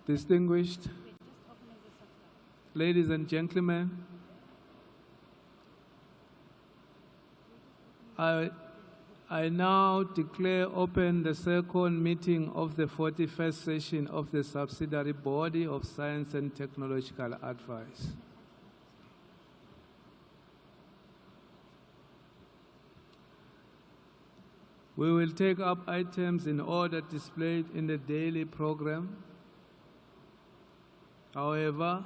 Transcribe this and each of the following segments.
Distinguished ladies and gentlemen, I now declare open the second meeting of the 41st session of the Subsidiary Body of Science and Technological Advice. We will take up items in order displayed in the daily program. However,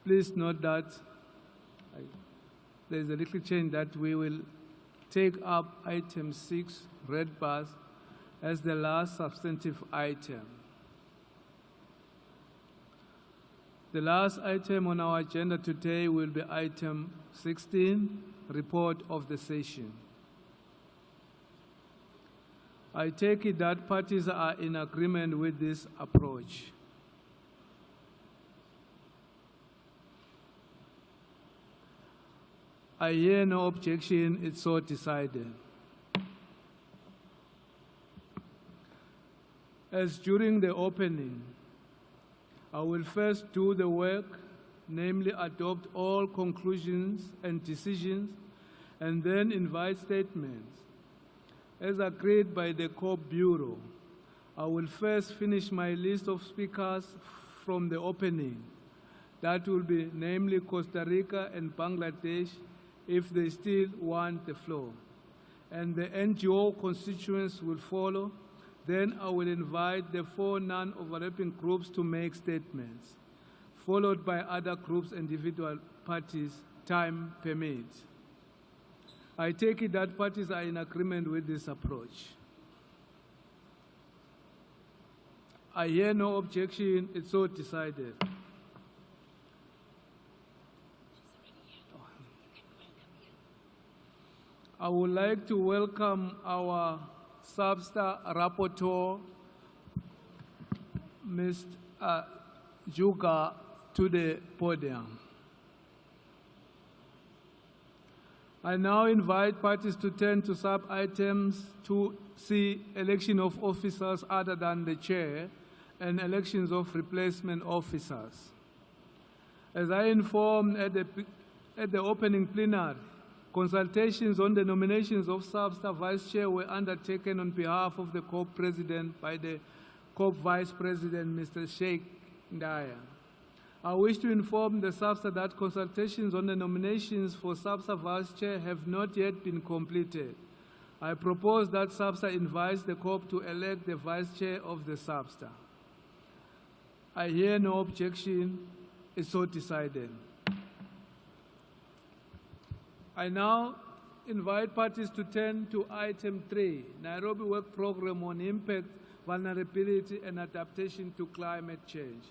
please note that there's a little change that we will take up item 6, red bars, as the last substantive item. The last item on our agenda today will be item 16, report of the session. I take it that parties are in agreement with this approach. I hear no objection, it's so decided. As during the opening, I will first do the work, namely adopt all conclusions and decisions, and then invite statements. As agreed by the COP Bureau, I will first finish my list of speakers from the opening. That will be namely Costa Rica and Bangladesh, if they still want the floor. And the NGO constituents will follow. Then I will invite the 4 non-overlapping groups to make statements, followed by other groups and individual parties, time permits. I take it that parties are in agreement with this approach. I hear no objection, it's so decided. I would like to welcome our SBSTA rapporteur, Mr. Juga, to the podium. I now invite parties to turn to sub-items 2C, election of officers other than the chair, and elections of replacement officers. As I informed at the opening plenary, consultations on the nominations of SBSTA Vice Chair were undertaken on behalf of the COP President by the COP Vice President, Mr. Sheikh Ndaya. I wish to inform the SBSTA that consultations on the nominations for SBSTA Vice Chair have not yet been completed. I propose that SBSTA invites the COP to elect the Vice Chair of the SBSTA. I hear no objection, it's so decided. I now invite parties to turn to item 3, Nairobi Work Program on Impact, Vulnerability and Adaptation to Climate Change.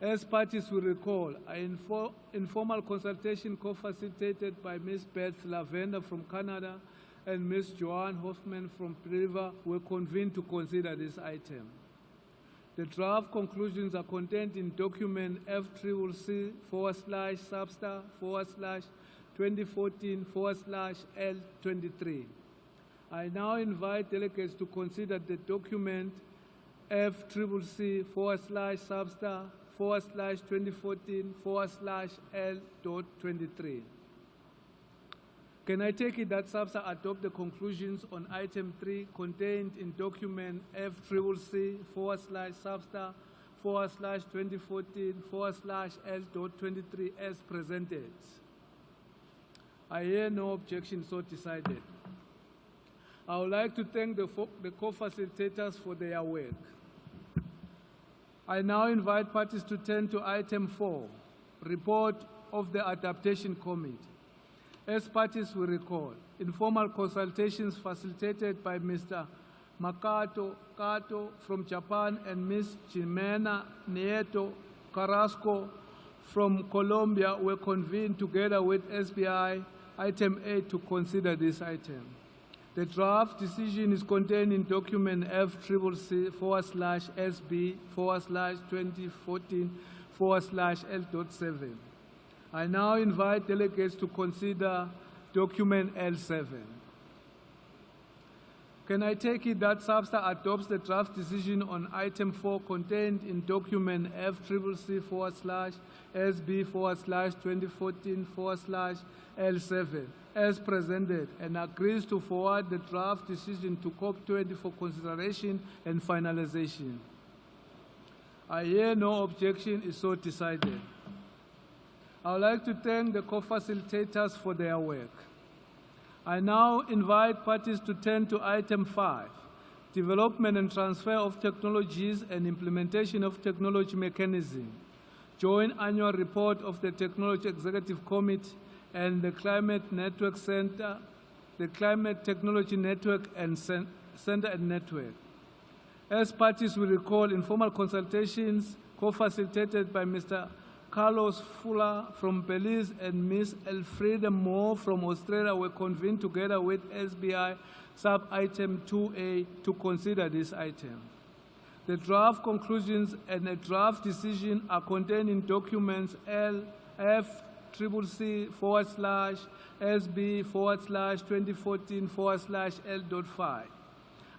As parties will recall, an informal consultation co-facilitated by Ms. Beth Lavender from Canada and Ms. Joanne Hoffman from Peru were convened to consider this item. The draft conclusions are contained in document FCCC/SBSTA/2014/L23. I now invite delegates to consider the document FCCC/SBSTA/2014/L.23. Can I take it that SBSTA adopt the conclusions on item 3 contained in document FCCC/SBSTA/2014/L.23 as presented? I hear no objection, so decided. I would like to thank the co-facilitators for their work. I now invite parties to turn to item 4, report of the Adaptation Committee. As parties will recall, informal consultations facilitated by Mr. Makato Kato from Japan and Ms. Jimena Nieto Carrasco from Colombia were convened together with SBI item 8 to consider this item. The draft decision is contained in document FCCC/SB/2014/L.7. I now invite delegates to consider document L7. Can I take it that SABSTA adopts the draft decision on item 4 contained in document FCCC/SB/2014/L7 as presented and agrees to forward the draft decision to COP20 for consideration and finalization? I hear no objection, is so decided. I would like to thank the co-facilitators for their work. I now invite parties to turn to item 5, development and transfer of technologies and implementation of technology mechanism, joint annual report of the Technology Executive Committee and the Climate Network Center, the Climate Technology Network and Center and Network. As parties will recall, informal consultations co-facilitated by Mr. Carlos Fuller from Belize and Ms. Elfrida Moore from Australia were convened together with SBI sub-item 2A to consider this item. The draft conclusions and a draft decision are contained in documents LFCCC/SB/2014/L.5.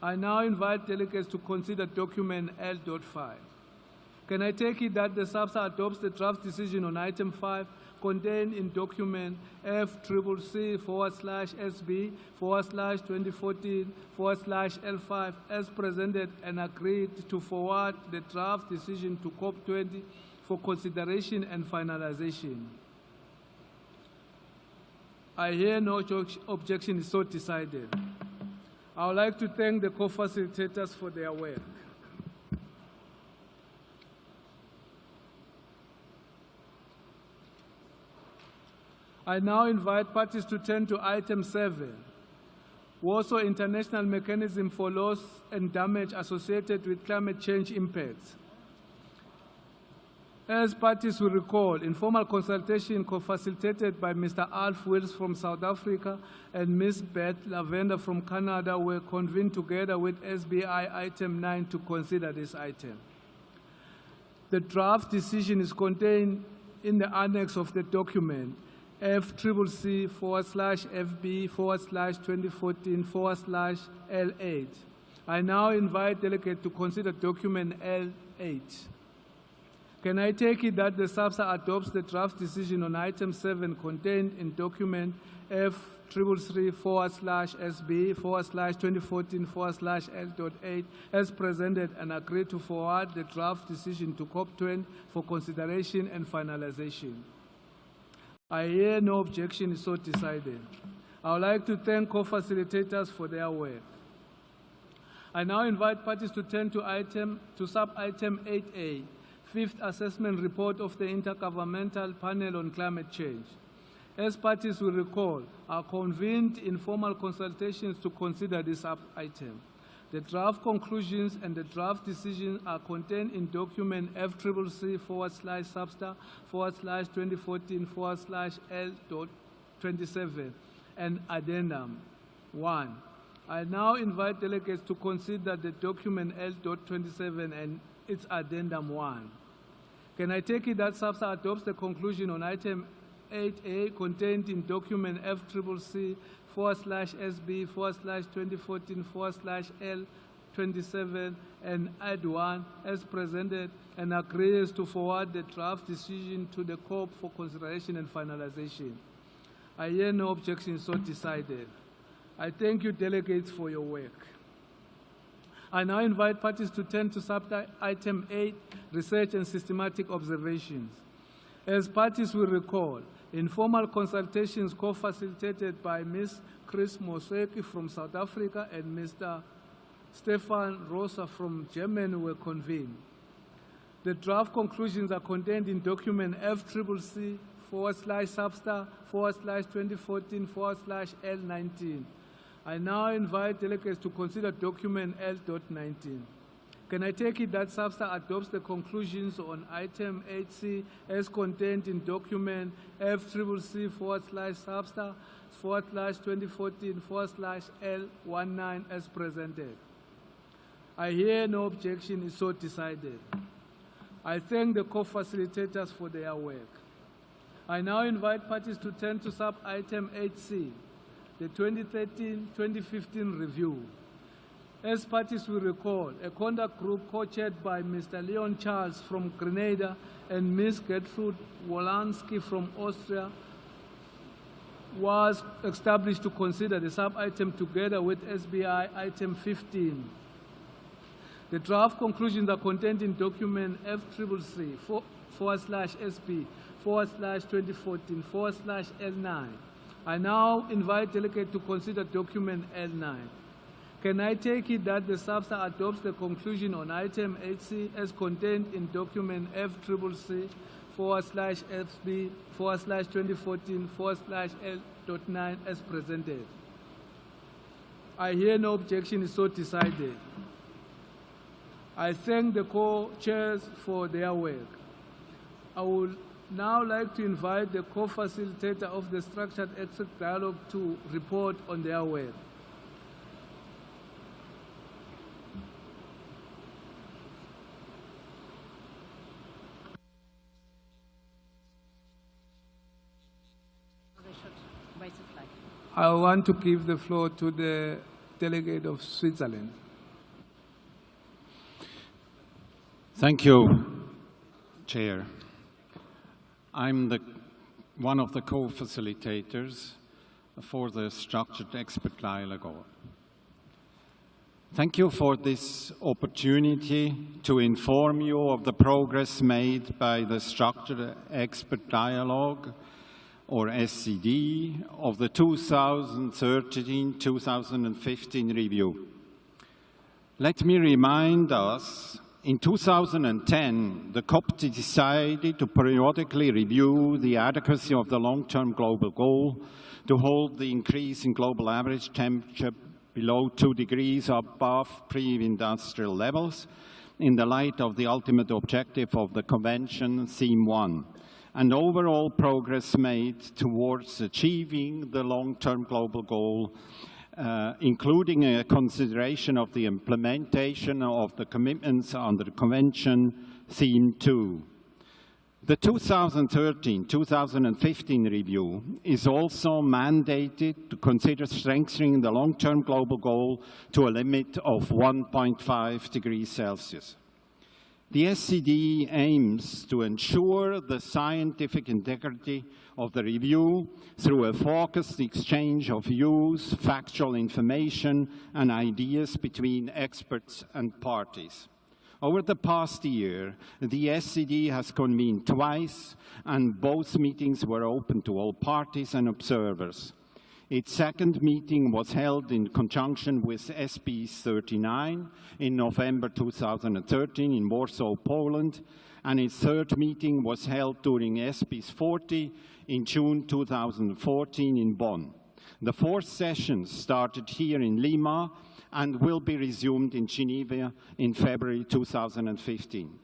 I now invite delegates to consider document L.5. Can I take it that the SABSTA adopts the draft decision on item 5 contained in document FCCC/SB/2014/L5 as presented and agreed to forward the draft decision to COP20 for consideration and finalization? I hear no objection, is so decided. I would like to thank the co-facilitators for their work. I now invite parties to turn to item 7, Warsaw International Mechanism for Loss and Damage Associated with Climate Change Impacts. As parties will recall, informal consultation co-facilitated by Mr. Alf Wills from South Africa and Ms. Beth Lavender from Canada were convened together with SBI item 9 to consider this item. The draft decision is contained in the annex of the document FCCC/FB/2014/L8. I now invite delegates to consider document L8. Can I take it that the SABSTA adopts the draft decision on item 7 contained in document F333/SB/2014/L.8 as presented and agreed to forward the draft decision to COP20 for consideration and finalization? I hear no objection, is so decided. I would like to thank co-facilitators for their work. I now invite parties to turn to sub-item 8A, Fifth Assessment Report of the Intergovernmental Panel on Climate Change. As parties will recall, are convened informal consultations to consider this item. The draft conclusions and the draft decision are contained in document FCCC/SABSTA/2014/L.27 and addendum 1. I now invite delegates to consider the document L.27 and its addendum 1. Can I take it that SABSTA adopts the conclusion on item 8A contained in document FCCC/SB/2014/L27 and add 1 as presented and agrees to forward the draft decision to the COP for consideration and finalization? I hear no objection, so decided. I thank you, delegates, for your work. I now invite parties to turn to sub-item 8, research and systematic observations. As parties will recall, informal consultations co-facilitated by Ms. Chris Moseki from South Africa and Mr. Stefan Rosa from Germany were convened. The draft conclusions are contained in document FCCC/SABSTA/2014/L19. I now invite delegates to consider document L.19. Can I take it that SABSTA adopts the conclusions on item 8C as contained in document FCCC/SABSTA/2014/L19 as presented? I hear no objection, is so decided. I thank the co-facilitators for their work. I now invite parties to turn to sub-item 8C, the 2013-2015 review. As parties will recall, a contact group co-chaired by Mr. Leon Charles from Grenada and Ms. Gertrude Wolanski from Austria was established to consider the sub-item together with SBI item 15. The draft conclusions are contained in document FCCC/SP/2014/L9. I now invite delegates to consider document L9. Can I take it that the SABSA adopts the conclusion on item 8C as contained in document FCCC/SP/2014/L.9 as presented? I hear no objection, is so decided. I thank the co-chairs for their work. I would now like to invite the co-facilitator of the Structured Exit Dialogue to report on their work. I want to give the floor to the delegate of Switzerland. Thank you, Chair. I'm one of the co-facilitators for the Structured Expert Dialogue. Thank you for this opportunity to inform you of the progress made by the Structured Expert Dialogue, or SCD, of the 2013-2015 review. Let me remind us, in 2010, the COP decided to periodically review the adequacy of the long-term global goal to hold the increase in global average temperature below 2 degrees above pre-industrial levels in the light of the ultimate objective of the Convention, Theme 1. And overall progress made towards achieving the long-term global goal, including a consideration of the implementation of the commitments under the Convention Theme 2. The 2013-2015 review is also mandated to consider strengthening the long-term global goal to a limit of 1.5 degrees Celsius. The SCD aims to ensure the scientific integrity of the review through a focused exchange of views, factual information, and ideas between experts and parties. Over the past year, the SCD has convened twice, and both meetings were open to all parties and observers. Its second meeting was held in conjunction with SBSTA in November 2013 in Warsaw, Poland, and its third meeting was held during SBSTA in June 2014 in Bonn. The fourth session started here in Lima and will be resumed in Geneva in February 2015.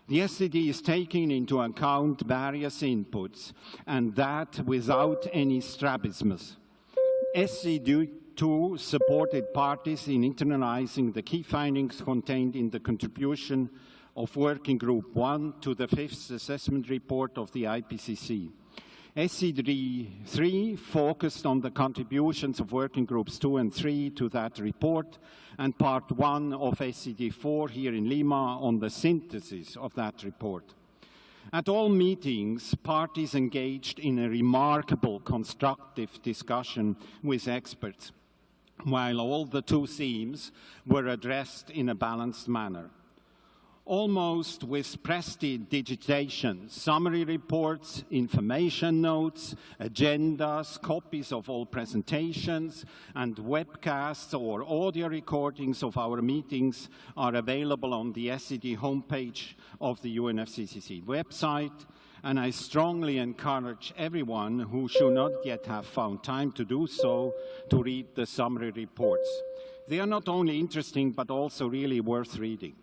The SCD is taking into account various inputs, and that without any strabismus. SCD2 supported parties in internalizing the key findings contained in the contribution of Working Group 1 to the 5th assessment report of the IPCC. SCD3 focused on the contributions of Working Groups 2 and 3 to that report, and Part 1 of SCD4 here in Lima on the synthesis of that report. At all meetings, parties engaged in a remarkable constructive discussion with experts, while all the two themes were addressed in a balanced manner. Almost with prestidigitation, summary reports, information notes, agendas, copies of all presentations, and webcasts or audio recordings of our meetings are available on the SCD homepage of the UNFCCC website, and I strongly encourage everyone who should not yet have found time to do so to read the summary reports. They are not only interesting, but also really worth reading.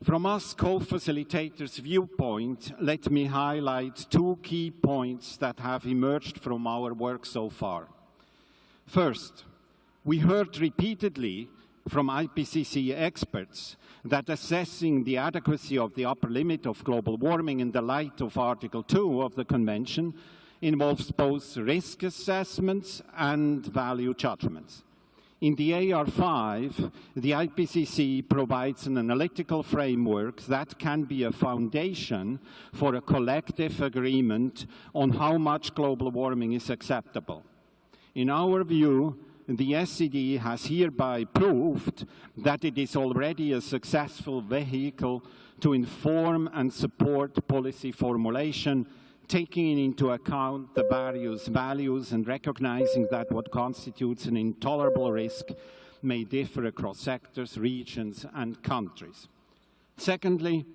From us co-facilitators' viewpoint, let me highlight two key points that have emerged from our work so far. First, we heard repeatedly from IPCC experts that assessing the adequacy of the upper limit of global warming in the light of Article 2 of the Convention involves both risk assessments and value judgments. In the AR5, the IPCC provides an analytical framework that can be a foundation for a collective agreement on how much global warming is acceptable. In our view, the SCD has hereby proved that it is already a successful vehicle to inform and support policy formulation, taking into account the various values and recognizing that what constitutes an intolerable risk may differ across sectors, regions, and countries. Secondly,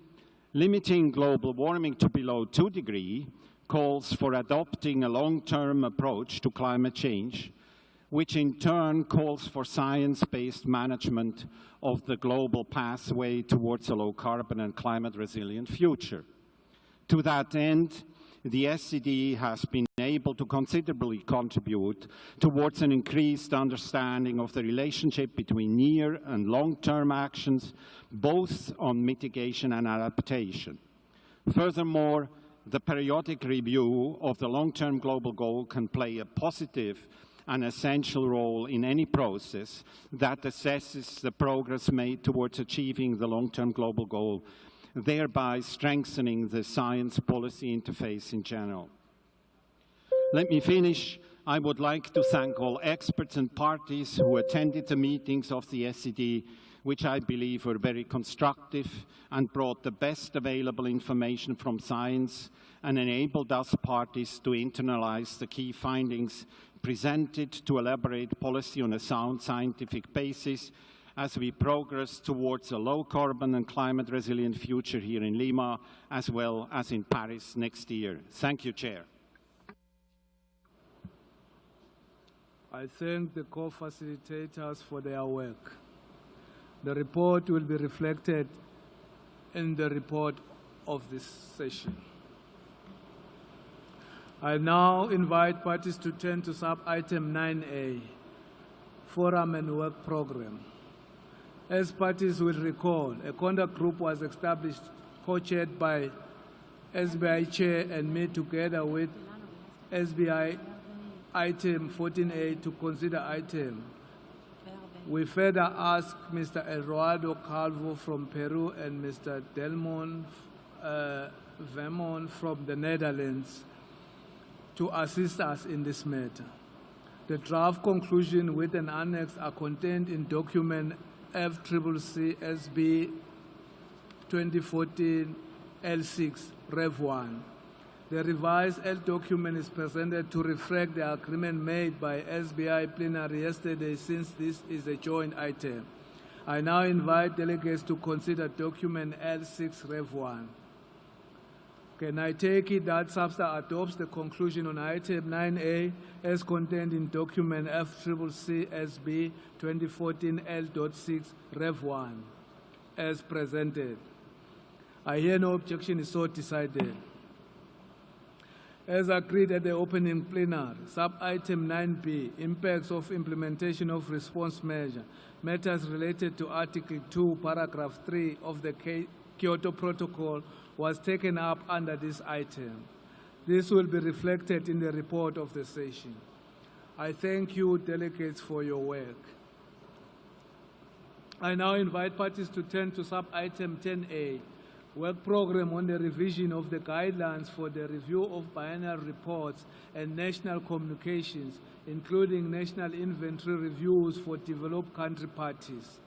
limiting global warming to below 2 degrees calls for adopting a long-term approach to climate change, which in turn calls for science-based management of the global pathway towards a low-carbon and climate-resilient future. To that end, the SCD has been able to considerably contribute towards an increased understanding of the relationship between near and long-term actions, both on mitigation and adaptation. Furthermore, the periodic review of the long-term global goal can play a positive and essential role in any process that assesses the progress made towards achieving the long-term global goal, thereby strengthening the science policy interface in general. Let me finish. I would like to thank all experts and parties who attended the meetings of the SCD, which I believe were very constructive and brought the best available information from science and enabled us parties to internalize the key findings presented to elaborate policy on a sound scientific basis as we progress towards a low-carbon and climate-resilient future here in Lima, as well as in Paris next year. Thank you, Chair. I thank the co-facilitators for their work. The report will be reflected in the report of this session. I now invite parties to turn to sub-item 9A, Forum and Work Program. As parties will recall, a conduct group was established, co-chaired by SBI Chair and me together with SBI item 14A to consider item. We further ask Mr. Eduardo Calvo from Peru and Mr. Delmon Vermon from the Netherlands to assist us in this matter. The draft conclusion with an annex are contained in document FCCC SB 2014 L6 Rev 1. The revised L document is presented to reflect the agreement made by SBI plenary yesterday, since this is a joint item. I now invite delegates to consider document L6 Rev 1. Can I take it that SBSTA adopts the conclusion on item 9A as contained in document FCCC SB 2014 L.6 Rev 1 as presented? I hear no objection, is so decided. As agreed at the opening plenary, sub-item 9B, impacts of implementation of response measure, matters related to Article 2, Paragraph 3 of the Kyoto Protocol was taken up under this item. This will be reflected in the report of the session. I thank you, delegates, for your work. I now invite parties to turn to sub-item 10A, work program on the revision of the guidelines for the review of biennial reports and national communications, including national inventory reviews for developed country parties.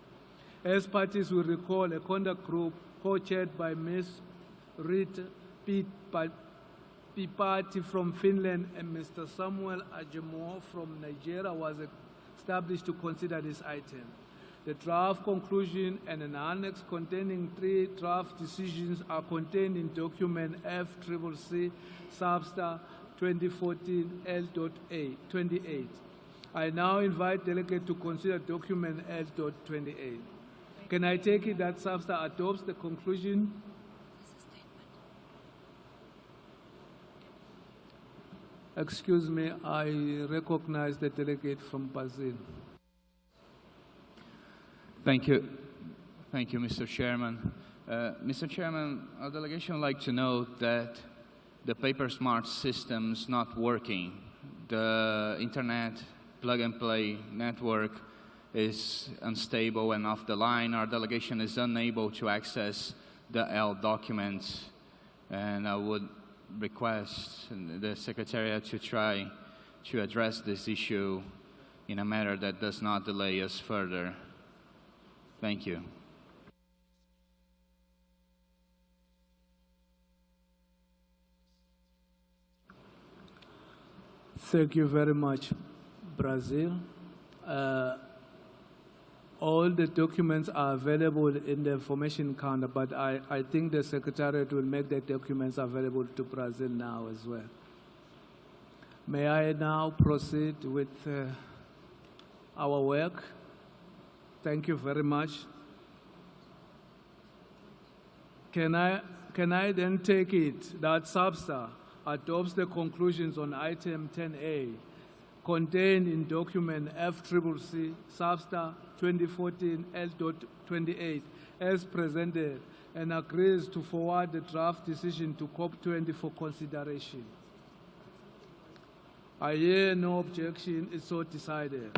As parties will recall, a conduct group co-chaired by Ms. Rita Pipati from Finland and Mr. Samuel Ajemo from Nigeria was established to consider this item. The draft conclusion and an annex containing 3 draft decisions are contained in document FCCC SBSTA 2014 L.28. I now invite delegates to consider document L.28. Can I take it that SBSTA adopts the conclusion? Excuse me, I recognize the delegate from Brazil. Thank you, Mr. Chairman. Mr. Chairman, our delegation would like to note that the paper smart system is not working. The internet plug-and-play network is unstable and off the line. Our delegation is unable to access the L documents, and I would request the Secretariat to try to address this issue in a manner that does not delay us further. Thank you. Thank you very much, Brazil. All the documents are available in the information counter, but I think the Secretariat will make the documents available to Brazil now as well. May I now proceed with our work? Thank you very much. Can I then take it that SBSTA adopts the conclusions on item 10A contained in document FCCC SBSTA 2014 L.28 as presented and agrees to forward the draft decision to COP20 for consideration? I hear no objection, it's so decided.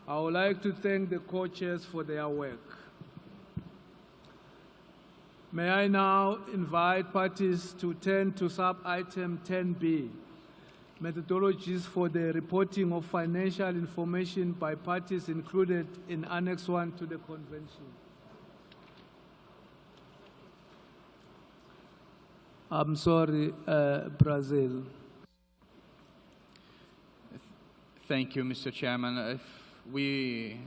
I would like to thank the co-chairs for their work. May I now invite parties to turn to sub-item 10B, methodologies for the reporting of financial information by parties included in Annex 1 to the Convention. I'm sorry, Brazil. Thank you, Mr. Chairman. We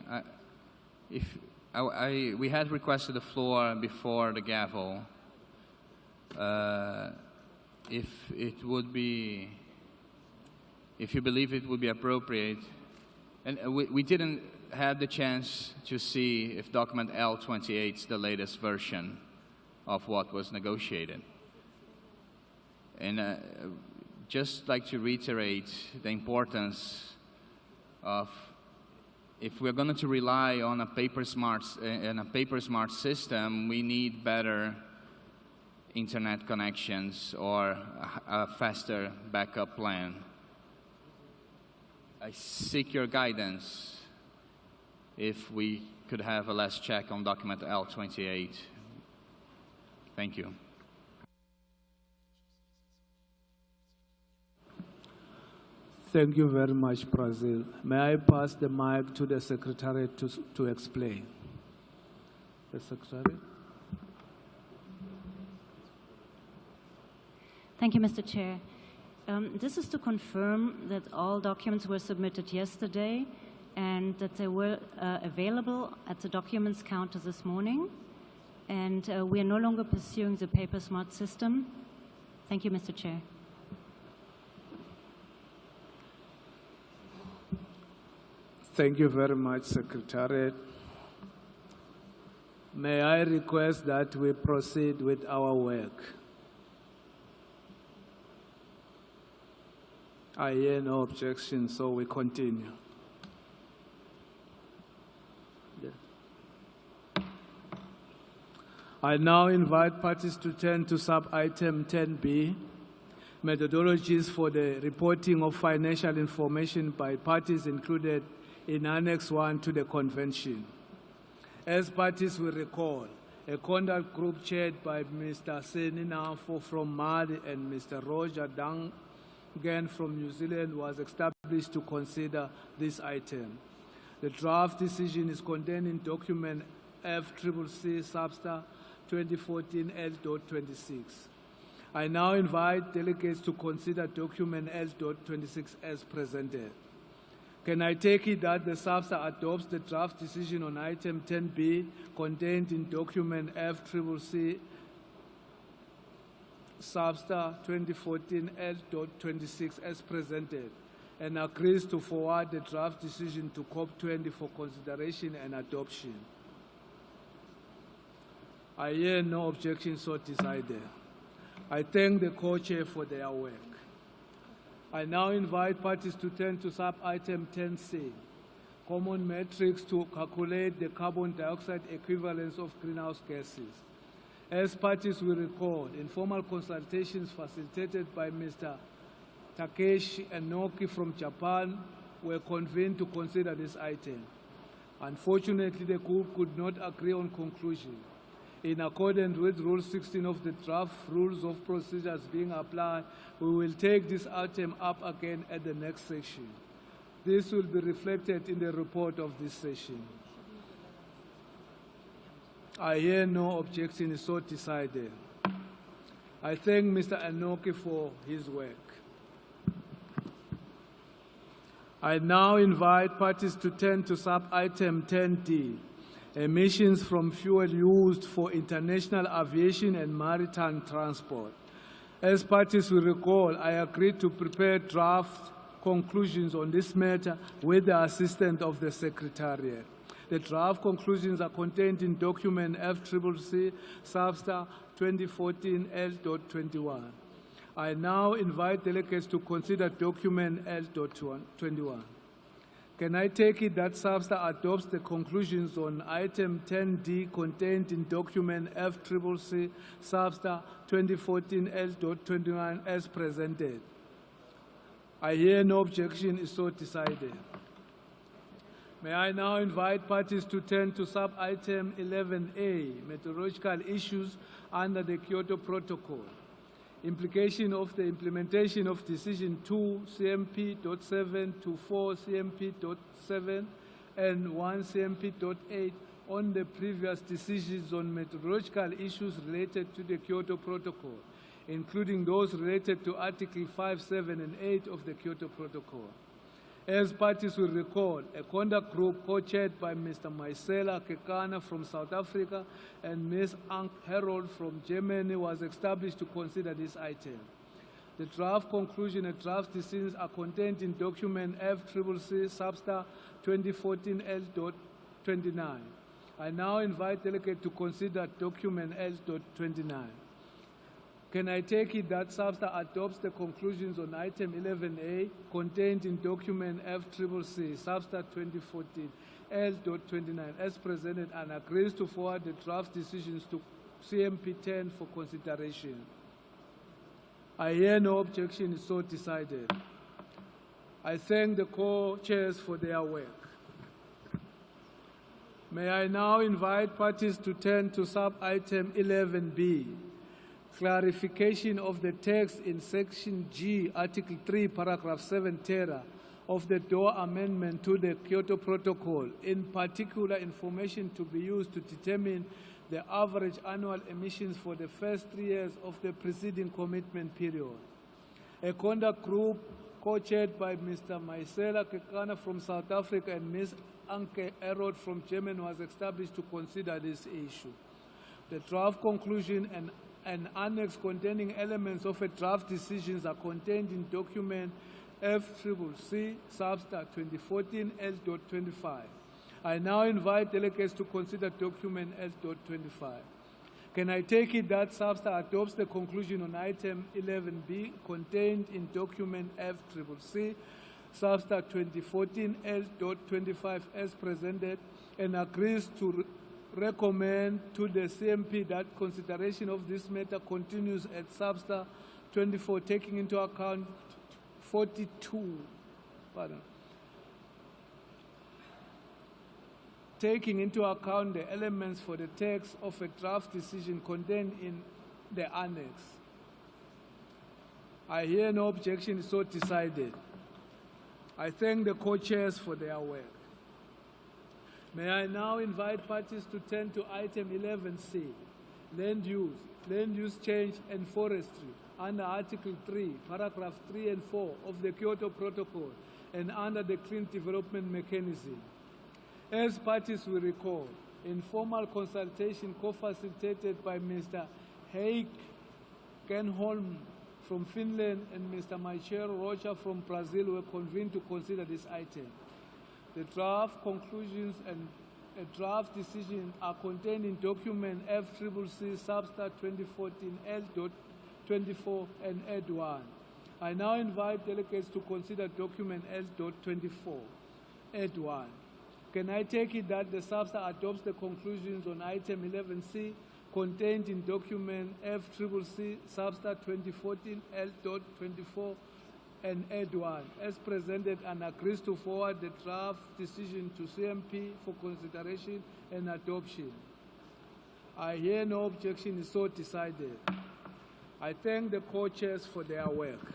had requested the floor before the gavel. If you believe it would be appropriate, and we didn't have the chance to see if document L28 is the latest version of what was negotiated. And just like to reiterate the importance of, if we're going to rely on a paper smart system, we need better internet connections or a faster backup plan. I seek your guidance if we could have a last check on document L28. Thank you. Thank you very much, Brazil. May I pass the mic to the Secretariat to explain? The Secretariat. Thank you, Mr. Chair. This is to confirm that all documents were submitted yesterday and that they were available at the documents counter this morning. And we are no longer pursuing the paper smart system. Thank you, Mr. Chair. Thank you very much, Secretariat. May I request that we proceed with our work? I hear no objection, so we continue. I now invite parties to turn to sub-item 10B, methodologies for the reporting of financial information by parties included in Annex 1 to the Convention. As parties will recall, a contact group chaired by Mr. Seni Nafo from Mali and Mr. Roger Dangan from New Zealand was established to consider this item. The draft decision is contained in document FCCC SBSTA 2014 L.26. I now invite delegates to consider document L.26 as presented. Can I take it that the SBSTA adopts the draft decision on item 10B contained in document FCCC SBSTA 2014 L.26 as presented and agrees to forward the draft decision to COP20 for consideration and adoption? I hear no objection, so decided. I thank the co-chair for their work. I now invite parties to turn to sub-item 10C, common metrics to calculate the carbon dioxide equivalence of greenhouse gases. As parties will recall, informal consultations facilitated by Mr. Takeshi and Noki from Japan were convened to consider this item. Unfortunately, the group could not agree on conclusion. In accordance with Rule 16 of the draft rules of procedures being applied, we will take this item up again at the next session. This will be reflected in the report of this session. I hear no objection, so decided. I thank Mr. Anoki for his work. I now invite parties to turn to sub-item 10D, emissions from fuel used for international aviation and maritime transport. As parties will recall, I agreed to prepare draft conclusions on this matter with the assistance of the Secretariat. The draft conclusions are contained in document FCCC Substar 2014 L.21. I now invite delegates to consider document L.21. Can I take it that Substar adopts the conclusions on item 10D contained in document FCCC Substar 2014 L.29 as presented? I hear no objection, so decided. May I now invite parties to turn to sub-item 11A, meteorological issues under the Kyoto Protocol. Implication of the implementation of Decision 2 CMP.7 to 4 CMP.7 and 1 CMP.8 on the previous decisions on meteorological issues related to the Kyoto Protocol, including those related to Article 5, 7, and 8 of the Kyoto Protocol. As parties will recall, a conduct group co-chaired by Mr. Maisela Kekana from South Africa and Ms. Ank Herold from Germany was established to consider this item. The draft conclusion and draft decisions are contained in document FCCC Substar 2014 L.29. I now invite delegates to consider document L.29. Can I take it that Substar adopts the conclusions on item 11A contained in document FCCC Substar 2014 L.29 as presented and agrees to forward the draft decisions to CMP10 for consideration? I hear no objection, so decided. I thank the co-chairs for their work. May I now invite parties to turn to sub-item 11B, clarification of the text in Section G, Article 3, Paragraph 7, Terra, of the DOA Amendment to the Kyoto Protocol, in particular information to be used to determine the average annual emissions for the first 3 years of the preceding commitment period. A conduct group co-chaired by Mr. Maisela Kekana from South Africa and Ms. Anke Erod from Germany was established to consider this issue. The draft conclusion and an annex containing elements of a draft decisions are contained in document FCCC Substar 2014 L.25. I now invite delegates to consider document L.25. Can I take it that Substar adopts the conclusion on item 11B contained in document FCCC Substar 2014 L.25 as presented and agrees to recommend to the CMP that consideration of this matter continues at Substar 24, taking into account 42, taking into account the elements for the text of a draft decision contained in the annex. I hear no objection, so decided. I thank the co-chairs for their work. May I now invite parties to turn to item 11C, land use change and forestry, under Article 3, Paragraph 3 and 4 of the Kyoto Protocol and under the Clean Development Mechanism. As parties will recall, informal consultation co-facilitated by Mr. Heikki Kenholm from Finland and Mr. Michel Rocha from Brazil were convened to consider this item. The draft conclusions and a draft decision are contained in document FCCC Substar 2014 L.24 and Ed1. I now invite delegates to consider document L.24, Ed1. Can I take it that the Substar adopts the conclusions on item 11C contained in document FCCC Substar 2014 L.24 and add one, as presented, and agrees to forward the draft decision to CMP for consideration and adoption. I hear no objection, is so decided. I thank the co-chairs for their work.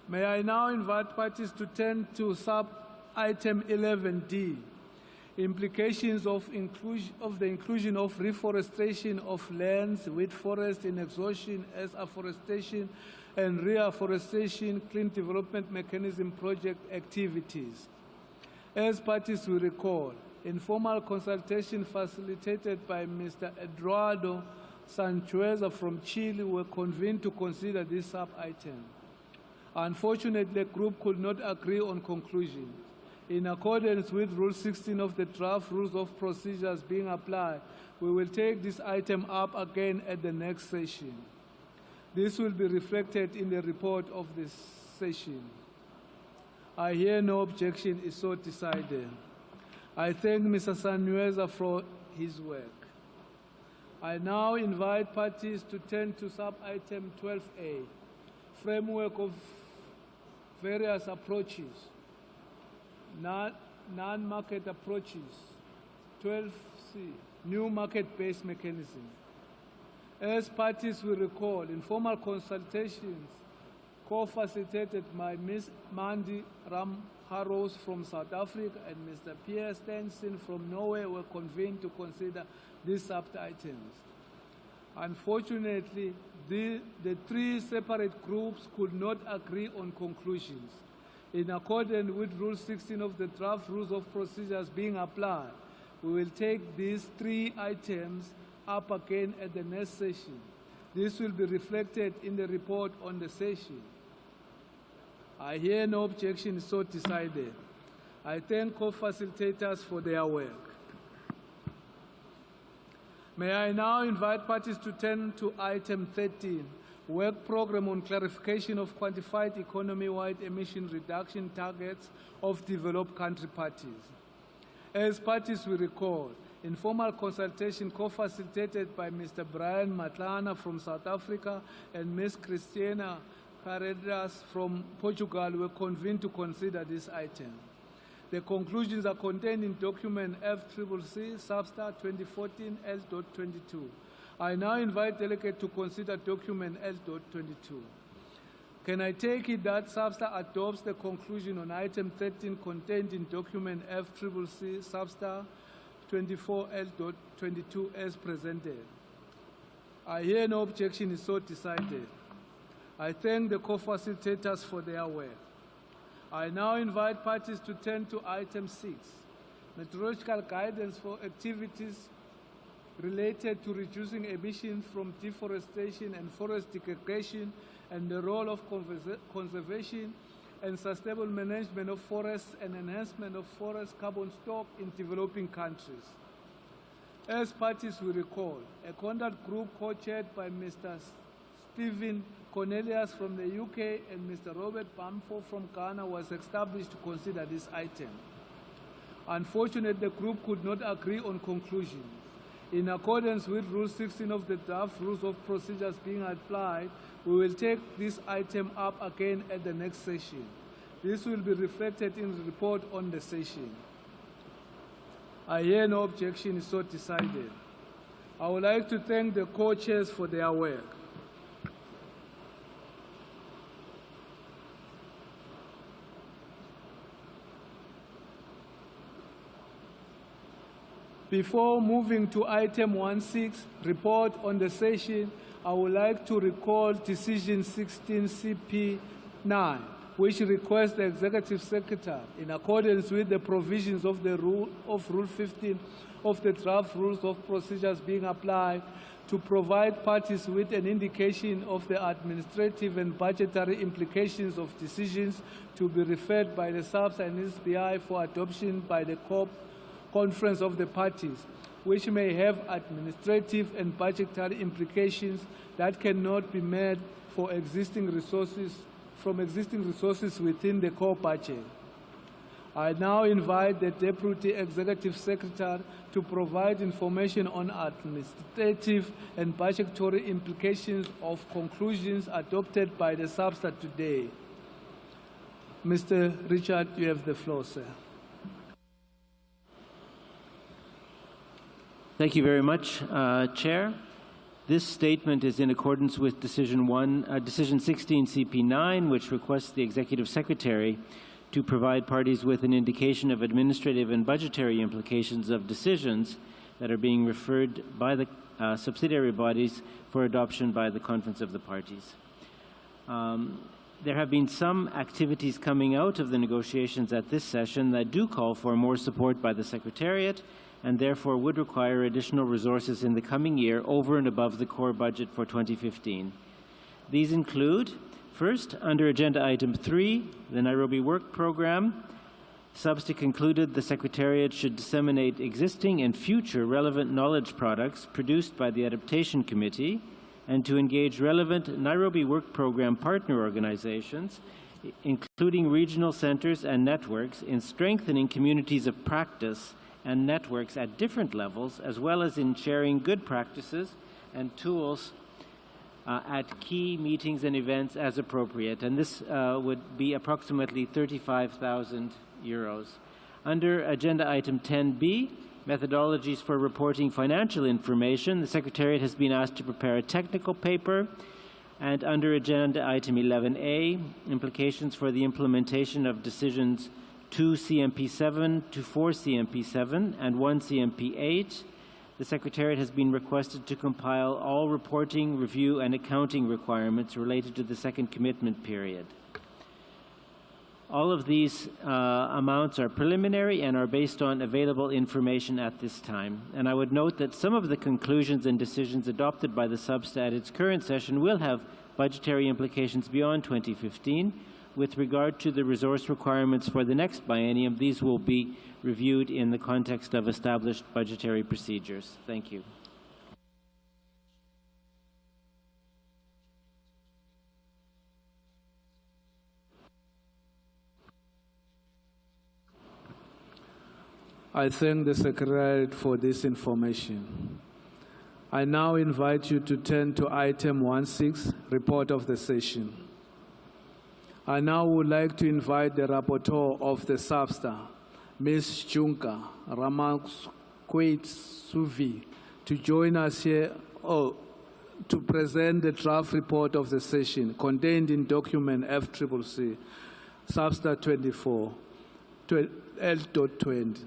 May I now invite parties to turn to sub-item 11D, implications of the inclusion of reforestation of lands with forest in exhaustion as afforestation and reforestation clean development mechanism project activities. As parties will recall, informal consultation facilitated by Mr. Eduardo Sanchez from Chile were convened to consider this sub-item. Unfortunately, the group could not agree on conclusions. In accordance with Rule 16 of the draft Rules of Procedures being applied, we will take this item up again at the next session. This will be reflected in the report of this session. I hear no objection, is so decided. I thank Mr. Sanueza for his work. I now invite parties to turn to sub-item 12A, framework of various approaches, non-market approaches. 12C, new market-based mechanism. As parties will recall, informal consultations co-facilitated by Ms. Mandy Ramharos from South Africa and Mr. Pierre Stenson from Norway were convened to consider these sub-items. Unfortunately, the three separate groups could not agree on conclusions. In accordance with Rule 16 of the draft Rules of Procedures being applied, we will take these three items up again at the next session. This will be reflected in the report on the session. I hear no objection, so decided. I thank co-facilitators for their work. May I now invite parties to turn to item 13, work program on clarification of quantified economy-wide emission reduction targets of developed country parties. As parties will recall, informal consultation co-facilitated by Mr. Brian Matlana from South Africa and Ms. Cristina Carreras from Portugal were convened to consider this item. The conclusions are contained in document FCCC, Substar 2014 L.22. I now invite delegates to consider document L.22. Can I take it that Substar adopts the conclusion on item 13 contained in document FCCC, Substar 24 L.22 as presented? I hear no objection, is so decided. I thank the co-facilitators for their work. I now invite parties to turn to item 6, methodological guidance for activities related to reducing emissions from deforestation and forest degradation and the role of conservation and sustainable management of forests and enhancement of forest carbon stock in developing countries. As parties will recall, a contact group co-chaired by Mr. Stephen Cornelius from the UK and Mr. Robert Bamfo from Ghana was established to consider this item. Unfortunately, the group could not agree on conclusions. In accordance with Rule 16 of the draft Rules of Procedures being applied, we will take this item up again at the next session. This will be reflected in the report on the session. I hear no objection, is so decided. I would like to thank the co-chairs for their work. Before moving to item 1.6, report on the session, I would like to recall decision 16 CP9, which requests the Executive Secretary, in accordance with the provisions of the Rule 15 of the draft Rules of Procedures being applied, to provide parties with an indication of the administrative and budgetary implications of decisions to be referred by the SAPS and SBI for adoption by the COP Conference of the Parties, which may have administrative and budgetary implications that cannot be met from existing resources within the core budget. I now invite the Deputy Executive Secretary to provide information on administrative and budgetary implications of conclusions adopted by the SBSTA today. Mr. Richard, you have the floor, sir. Thank you very much, Chair. This statement is in accordance with Decision 16 CP9, which requests the Executive Secretary to provide parties with an indication of administrative and budgetary implications of decisions that are being referred by the subsidiary bodies for adoption by the Conference of the Parties. There have been some activities coming out of the negotiations at this session that do call for more support by the Secretariat and therefore would require additional resources in the coming year over and above the core budget for 2015. These include, first, under Agenda Item 3, the Nairobi Work Programme, SBSTA concluded the Secretariat should disseminate existing and future relevant knowledge products produced by the Adaptation Committee and to engage relevant Nairobi Work Programme partner organizations, including regional centers and networks, in strengthening communities of practice and networks at different levels, as well as in sharing good practices and tools at key meetings and events as appropriate. And this would be approximately 35,000 euros. Under Agenda Item 10B, methodologies for reporting financial information, the Secretariat has been asked to prepare a technical paper. And under Agenda Item 11A, implications for the implementation of decisions 2 CMP7 to 4 CMP7 and 1 CMP8, the Secretariat has been requested to compile all reporting, review, and accounting requirements related to the second commitment period. All of these amounts are preliminary and are based on available information at this time. And I would note that some of the conclusions and decisions adopted by the SBSTA at its current session will have budgetary implications beyond 2015. With regard to the resource requirements for the next biennium, these will be reviewed in the context of established budgetary procedures. Thank you. I thank the Secretariat for this information. I now invite you to turn to Item 1.6, Report of the Session. I now would like to invite the Rapporteur of the SBSTA, Ms. Junka Ramakwait-Suvi, to join us here to present the draft report of the session contained in document FCCC, SBSTA 24, L.20.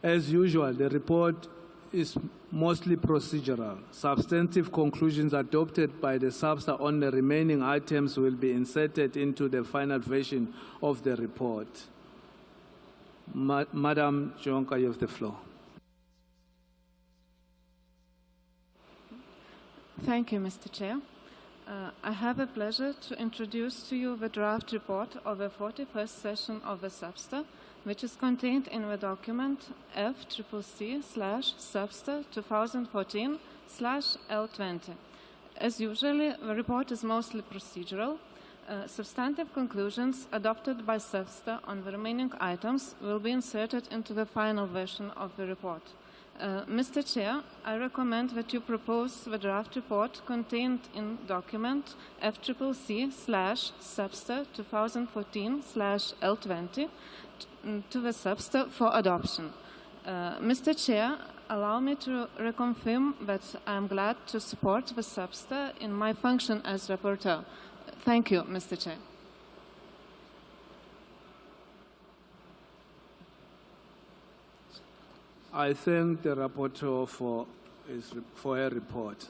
As usual, the report is mostly procedural. Substantive conclusions adopted by the SBSTA on the remaining items will be inserted into the final version of the report. Madam Jonka, you have the floor. Thank you, Mr. Chair. I have a pleasure to introduce to you the draft report of the 41st session of the SBSTA, which is contained in the document FCCC/SBSTA 2014/L20. As usual, the report is mostly procedural. Substantive conclusions adopted by SBSTA on the remaining items will be inserted into the final version of the report. Mr. Chair, I recommend that you propose the draft report contained in document FCCC/SBSTA 2014/L20 to the SBSTA for adoption. Mr. Chair, allow me to reconfirm that I am glad to support the SBSTA in my function as rapporteur. Thank you, Mr. Chair. I thank the rapporteur for her report.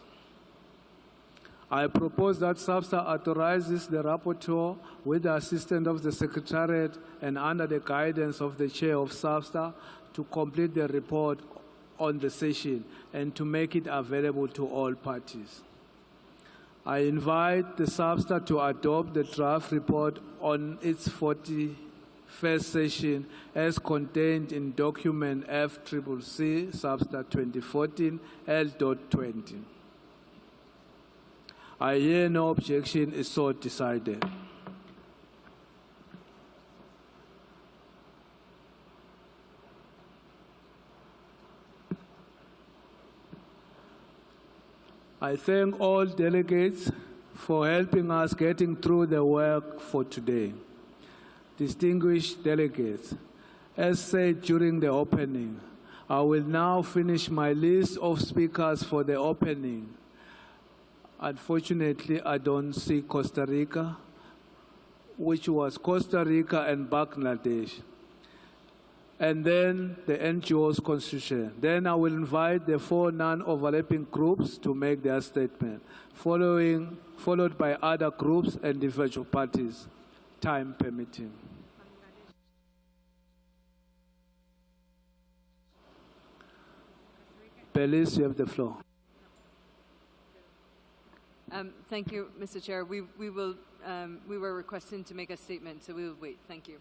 I propose that SBSTA authorizes the rapporteur with the assistance of the Secretariat and under the guidance of the Chair of SBSTA to complete the report on the session and to make it available to all parties. I invite the SBSTA to adopt the draft report on its 41st session as contained in document FCCC SBSTA 2014 L.20. I hear no objection is so decided. I thank all delegates for helping us getting through the work for today. Distinguished delegates, as said during the opening, I will now finish my list of speakers for the opening. Unfortunately, I don't see Costa Rica, which was Costa Rica and Bangladesh. And then the NGOs constitution. Then I will invite the 4 non-overlapping groups to make their statement, followed by other groups and individual parties, time permitting. Belis, you have the floor. Thank you, Mr. Chair. We were requesting to make a statement, so we will wait. Thank you.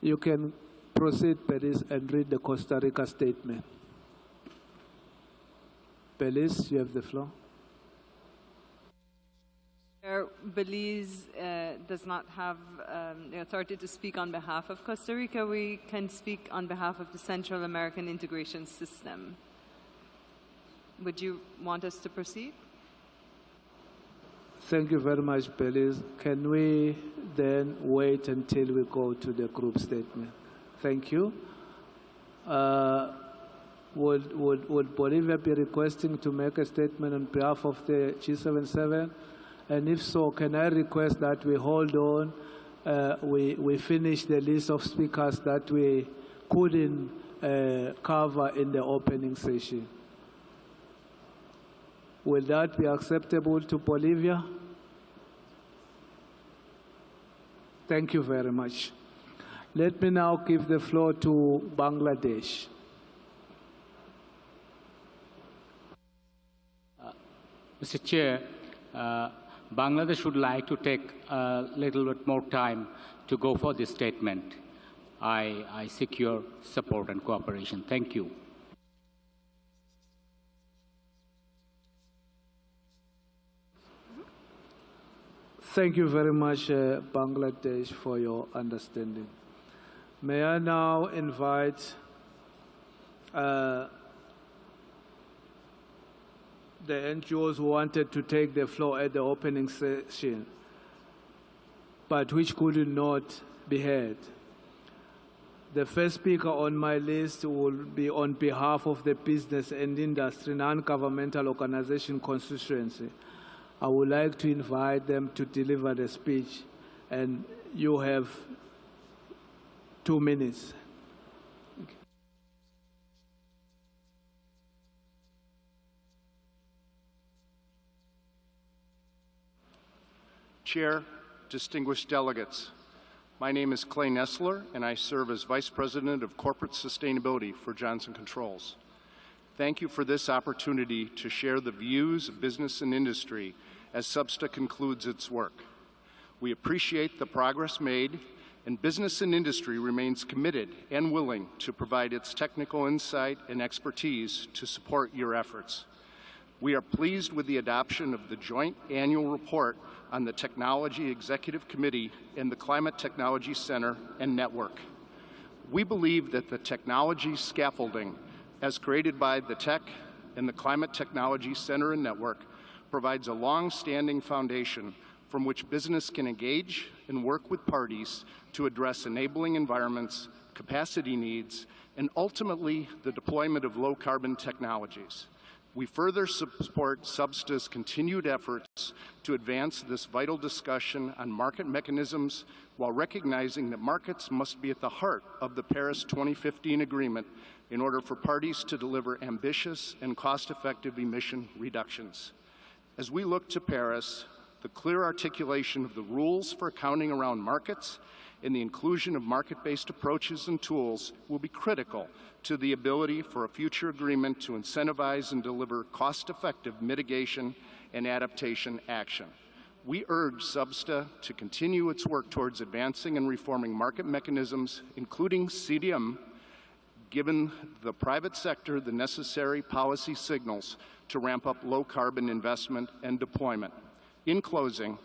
You can proceed, Belis, and read the Costa Rica statement. Belis, you have the floor. Belize does not have the authority to speak on behalf of Costa Rica. We can speak on behalf of the Central American Integration System. Would you want us to proceed? Thank you very much, Belis. Can we then wait until we go to the group statement? Thank you. Would Bolivia be requesting to make a statement on behalf of the G77? And if so, can I request that we hold on, we finish the list of speakers that we couldn't cover in the opening session? Will that be acceptable to Bolivia? Thank you very much. Let me now give the floor to Bangladesh. Mr. Chair, Bangladesh would like to take a little bit more time to go for this statement. I seek your support and cooperation. Thank you. Thank you very much, Bangladesh, for your understanding. May I now invite the NGOs who wanted to take the floor at the opening session, but which could not be heard. The first speaker on my list will be on behalf of the Business and Industry Non-Governmental Organization constituency. I would like to invite them to deliver the speech, and you have 2 minutes. Chair, distinguished delegates, my name is Clay Nessler, and I serve as Vice President of Corporate Sustainability for Johnson Controls. Thank you for this opportunity to share the views of business and industry as SBSTA concludes its work. We appreciate the progress made, and business and industry remains committed and willing to provide its technical insight and expertise to support your efforts. We are pleased with the adoption of the joint annual report on the Technology Executive Committee and the Climate Technology Center and Network. We believe that the technology scaffolding, as created by the Tech and the Climate Technology Center and Network, provides a long-standing foundation from which business can engage and work with parties to address enabling environments, capacity needs, and ultimately the deployment of low-carbon technologies. We further support SBSTA's continued efforts to advance this vital discussion on market mechanisms while recognizing that markets must be at the heart of the Paris 2015 agreement in order for parties to deliver ambitious and cost-effective emission reductions. As we look to Paris, the clear articulation of the rules for accounting around markets and the inclusion of market-based approaches and tools will be critical to the ability for a future agreement to incentivize and deliver cost-effective mitigation and adaptation action. We urge SBSTA to continue its work towards advancing and reforming market mechanisms, including CDM, given the private sector the necessary policy signals to ramp up low-carbon investment and deployment. In closing,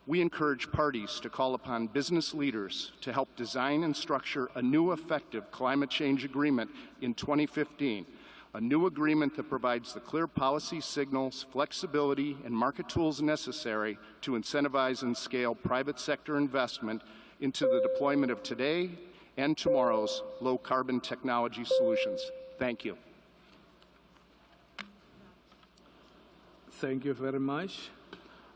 we encourage parties to call upon business leaders to help design and structure a new effective climate change agreement in 2015, a new agreement that provides the clear policy signals, flexibility, and market tools necessary to incentivize and scale private sector investment into the deployment of today and tomorrow's low-carbon technology solutions. Thank you. Thank you very much.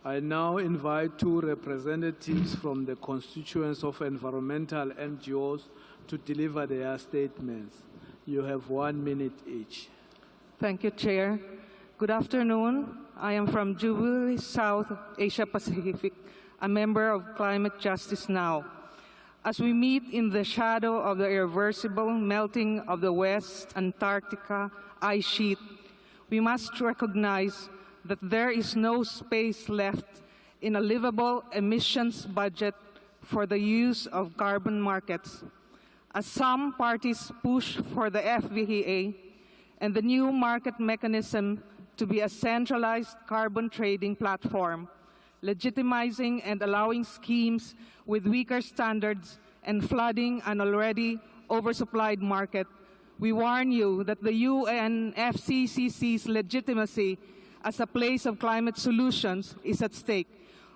I now invite two representatives from the constituents of environmental NGOs to deliver their statements. You have 1 minute each. Thank you, Chair. Good afternoon. I am from Jubilee South Asia Pacific, a member of Climate Justice Now. As we meet in the shadow of the irreversible melting of the West Antarctica ice sheet, we must recognize that there is no space left in a livable emissions budget for the use of carbon markets. As some parties push for the FVEA and the new market mechanism to be a centralized carbon trading platform, legitimizing and allowing schemes with weaker standards and flooding an already oversupplied market, we warn you that the UNFCCC's legitimacy as a place of climate solutions is at stake.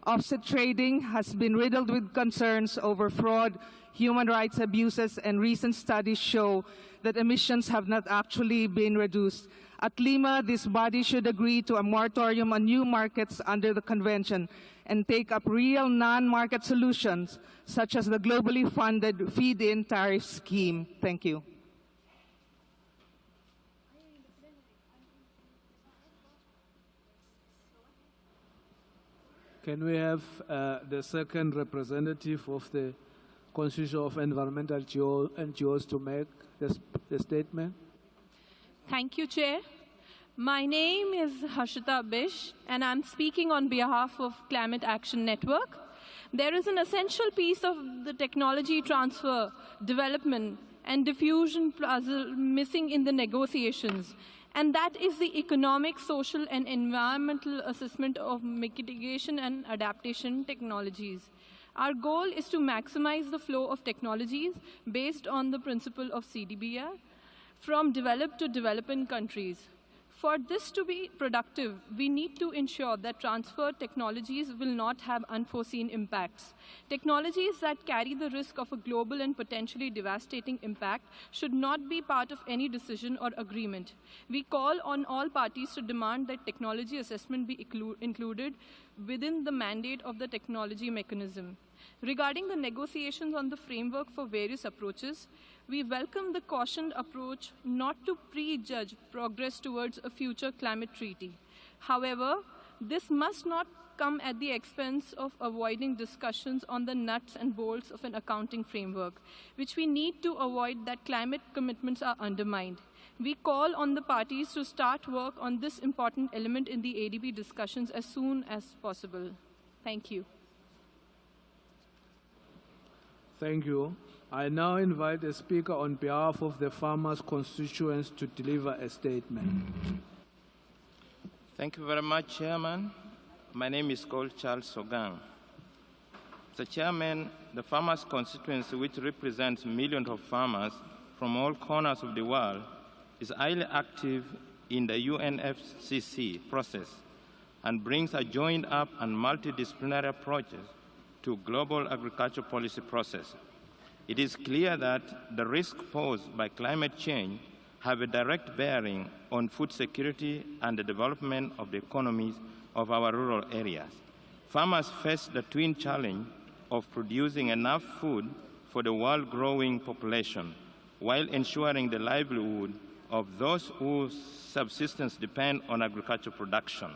Offset trading has been riddled with concerns over fraud, human rights abuses, and recent studies show that emissions have not actually been reduced. At Lima, this body should agree to a moratorium on new markets under the convention and take up real non-market solutions, such as the globally funded feed-in tariff scheme. Thank you. Can we have the second representative of the Constitution of Environmental NGOs to make the statement? Thank you, Chair. My name is Harshita Bish, and I'm speaking on behalf of Climate Action Network. There is an essential piece of the technology transfer, development, and diffusion puzzle missing in the negotiations, and that is the economic, social, and environmental assessment of mitigation and adaptation technologies. Our goal is to maximize the flow of technologies based on the principle of CDBR from developed to developing countries. For this to be productive, we need to ensure that transferred technologies will not have unforeseen impacts. Technologies that carry the risk of a global and potentially devastating impact should not be part of any decision or agreement. We call on all parties to demand that technology assessment be included within the mandate of the technology mechanism. Regarding the negotiations on the framework for various approaches, we welcome the cautioned approach not to prejudge progress towards a future climate treaty. However, this must not come at the expense of avoiding discussions on the nuts and bolts of an accounting framework, which we need to avoid that climate commitments are undermined. We call on the parties to start work on this important element in the ADB discussions as soon as possible. Thank you. Thank you. I now invite a speaker on behalf of the farmers' constituents to deliver a statement. Thank you very much, Chairman. My name is called Charles Sogang. Mr. Chairman, the farmers' constituency, which represents millions of farmers from all corners of the world, is highly active in the UNFCCC process and brings a joined-up and multidisciplinary approach to global agriculture policy process. It is clear that the risks posed by climate change have a direct bearing on food security and the development of the economies of our rural areas. Farmers face the twin challenge of producing enough food for the world growing population while ensuring the livelihood of those whose subsistence depend on agricultural production.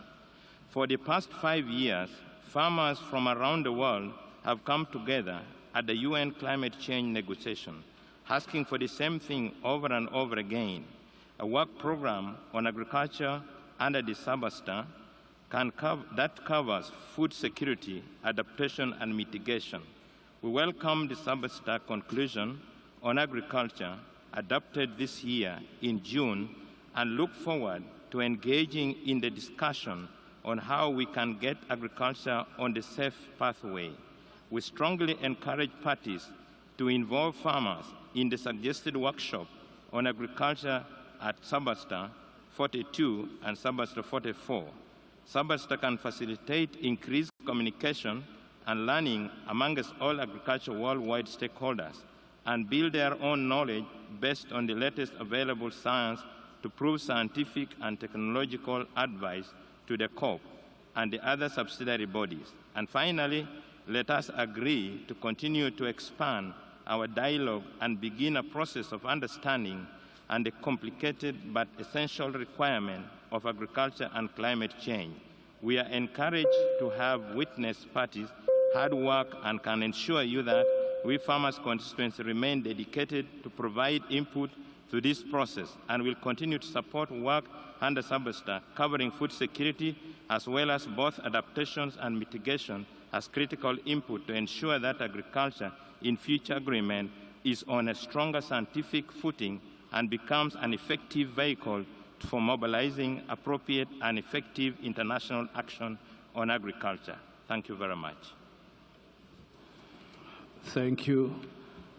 For the past 5 years, farmers from around the world have come together at the UN climate change negotiation, asking for the same thing over and over again, a work program on agriculture under the SBSTA that covers food security, adaptation, and mitigation. We welcome the SBSTA conclusion on agriculture adopted this year in June and look forward to engaging in the discussion on how we can get agriculture on the safe pathway. We strongly encourage parties to involve farmers in the suggested workshop on agriculture at SBSTA 42 and SBSTA 44. SBSTA can facilitate increased communication and learning amongst all agriculture worldwide stakeholders and build their own knowledge based on the latest available science to prove scientific and technological advice to the COP and the other subsidiary bodies. And finally, let us agree to continue to expand our dialogue and begin a process of understanding and the complicated but essential requirement of agriculture and climate change. We are encouraged to have witness parties hard work and can assure you that we farmers' constituency remain dedicated to provide input to this process and will continue to support work under SBSTA covering food security as well as both adaptations and mitigation as critical input to ensure that agriculture in future agreement is on a stronger scientific footing and becomes an effective vehicle for mobilizing appropriate and effective international action on agriculture. Thank you very much. Thank you.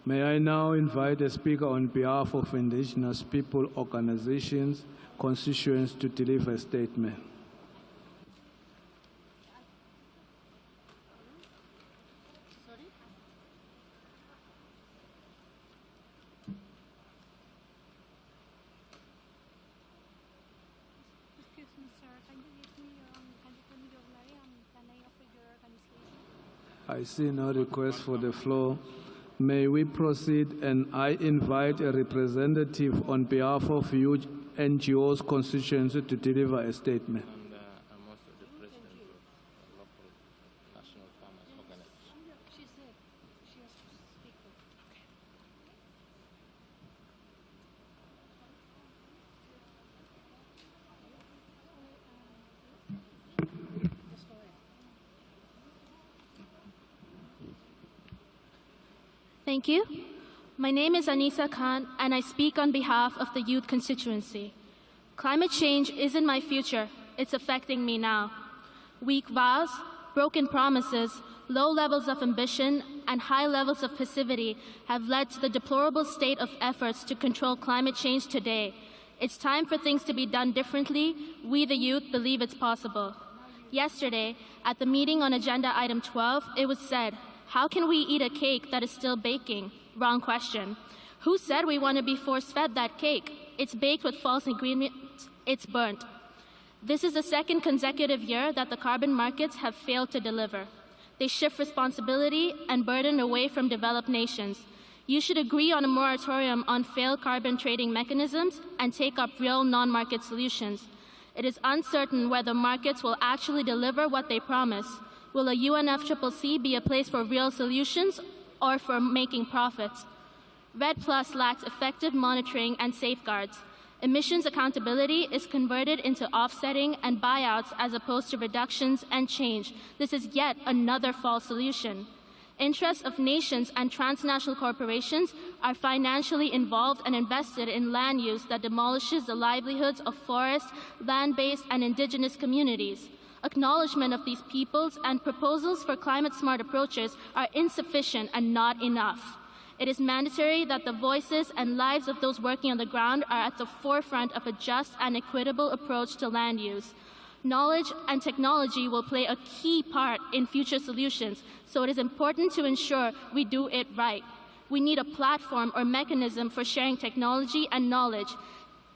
May I now invite a speaker on behalf of indigenous people, organizations, constituents to deliver a statement. I see no request for the floor. May we proceed, and I invite a representative on behalf of huge NGOs constituency to deliver a statement. I'm also the president of local national farmers organization. She's there. She has to speak. Thank you. My name is Anisa Khan, and I speak on behalf of the youth constituency. Climate change isn't my future, it's affecting me now. Weak vows, broken promises, low levels of ambition, and high levels of passivity have led to the deplorable state of efforts to control climate change today. It's time for things to be done differently. We, the youth, believe it's possible. Yesterday, at the meeting on agenda item 12, it was said, how can we eat a cake that is still baking? Wrong question. Who said we want to be force-fed that cake? It's baked with false ingredients. It's burnt. This is the second consecutive year that the carbon markets have failed to deliver. They shift responsibility and burden away from developed nations. You should agree on a moratorium on failed carbon trading mechanisms and take up real non-market solutions. It is uncertain whether markets will actually deliver what they promise. Will a UNFCCC be a place for real solutions or for making profits? REDD+ lacks effective monitoring and safeguards. Emissions accountability is converted into offsetting and buyouts as opposed to reductions and change. This is yet another false solution. Interests of nations and transnational corporations are financially involved and invested in land use that demolishes the livelihoods of forest, land-based, and indigenous communities. Acknowledgement of these peoples and proposals for climate-smart approaches are insufficient and not enough. It is mandatory that the voices and lives of those working on the ground are at the forefront of a just and equitable approach to land use. Knowledge and technology will play a key part in future solutions, so it is important to ensure we do it right. We need a platform or mechanism for sharing technology and knowledge.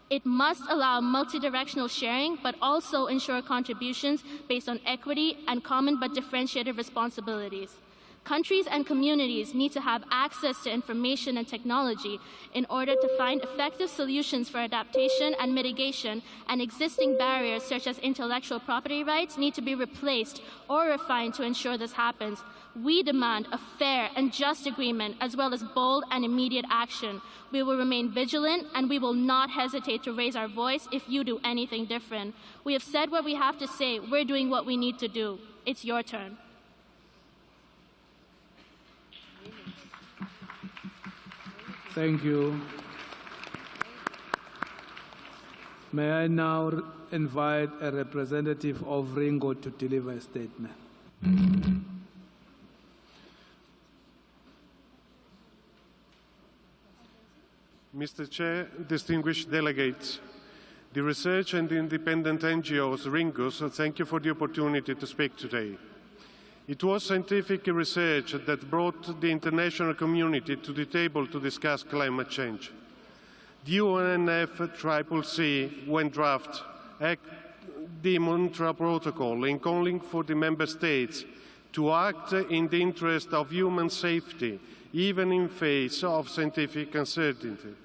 It must allow multidirectional sharing, but also ensure contributions based on equity and common but differentiated responsibilities. Countries and communities need to have access to information and technology in order to find effective solutions for adaptation and mitigation, and existing barriers such as intellectual property rights need to be replaced or refined to ensure this happens. We demand a fair and just agreement as well as bold and immediate action. We will remain vigilant and we will not hesitate to raise our voice if you do anything different. We have said what we have to say. We're doing what we need to do. It's your turn. Thank you. May I now invite a representative of Ringo to deliver a statement. Mr. Chair, distinguished delegates, the research and independent NGOs, Ringos, thank you for the opportunity to speak today. It was scientific research that brought the international community to the table to discuss climate change. The UNFCCC, when drafted, the Montreal Protocol in calling for the member states to act in the interest of human safety, even in face of scientific uncertainty.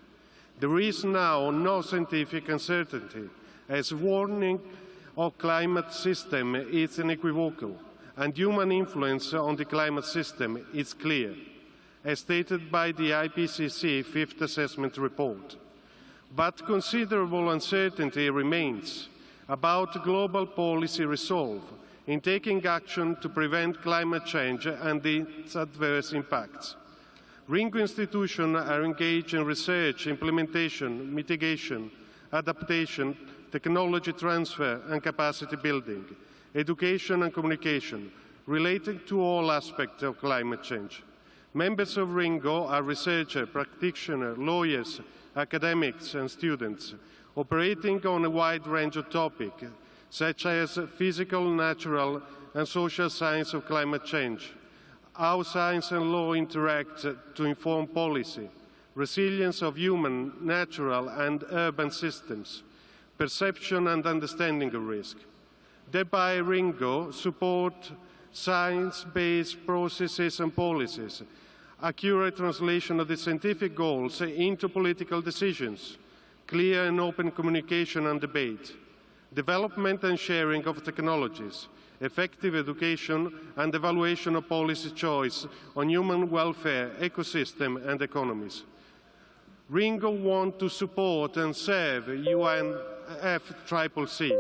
There is now no scientific uncertainty, as warning of climate system is unequivocal, and human influence on the climate system is clear, as stated by the IPCC Fifth Assessment Report. But considerable uncertainty remains about global policy resolve in taking action to prevent climate change and its adverse impacts. Ringo institutions are engaged in research, implementation, mitigation, adaptation, technology transfer and capacity building, education and communication, related to all aspects of climate change. Members of Ringo are researchers, practitioners, lawyers, academics and students, operating on a wide range of topics, such as physical, natural and social science of climate change, how science and law interact to inform policy, resilience of human, natural and urban systems, perception and understanding of risk. Thereby, Ringo supports science-based processes and policies, accurate translation of the scientific goals into political decisions, clear and open communication and debate, development and sharing of technologies, effective education and evaluation of policy choice on human welfare, ecosystem and economies. Ringo wants to support and serve UNFCCC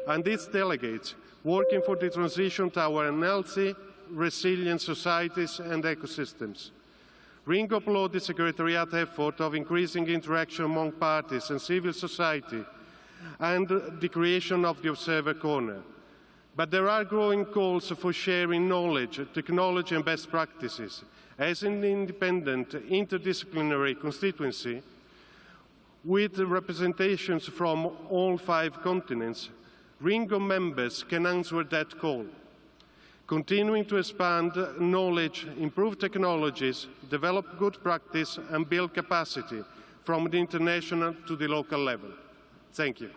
and its delegates working for the transition toward healthy, resilient societies and ecosystems. Ringo applauds the Secretariat's effort of increasing interaction among parties and civil society and the creation of the Observer Corner. But there are growing calls for sharing knowledge, technology and best practices. As an independent, interdisciplinary constituency with representations from all 5 continents, Ringo members can answer that call, continuing to expand knowledge, improve technologies, develop good practice and build capacity from the international to the local level. Thank you.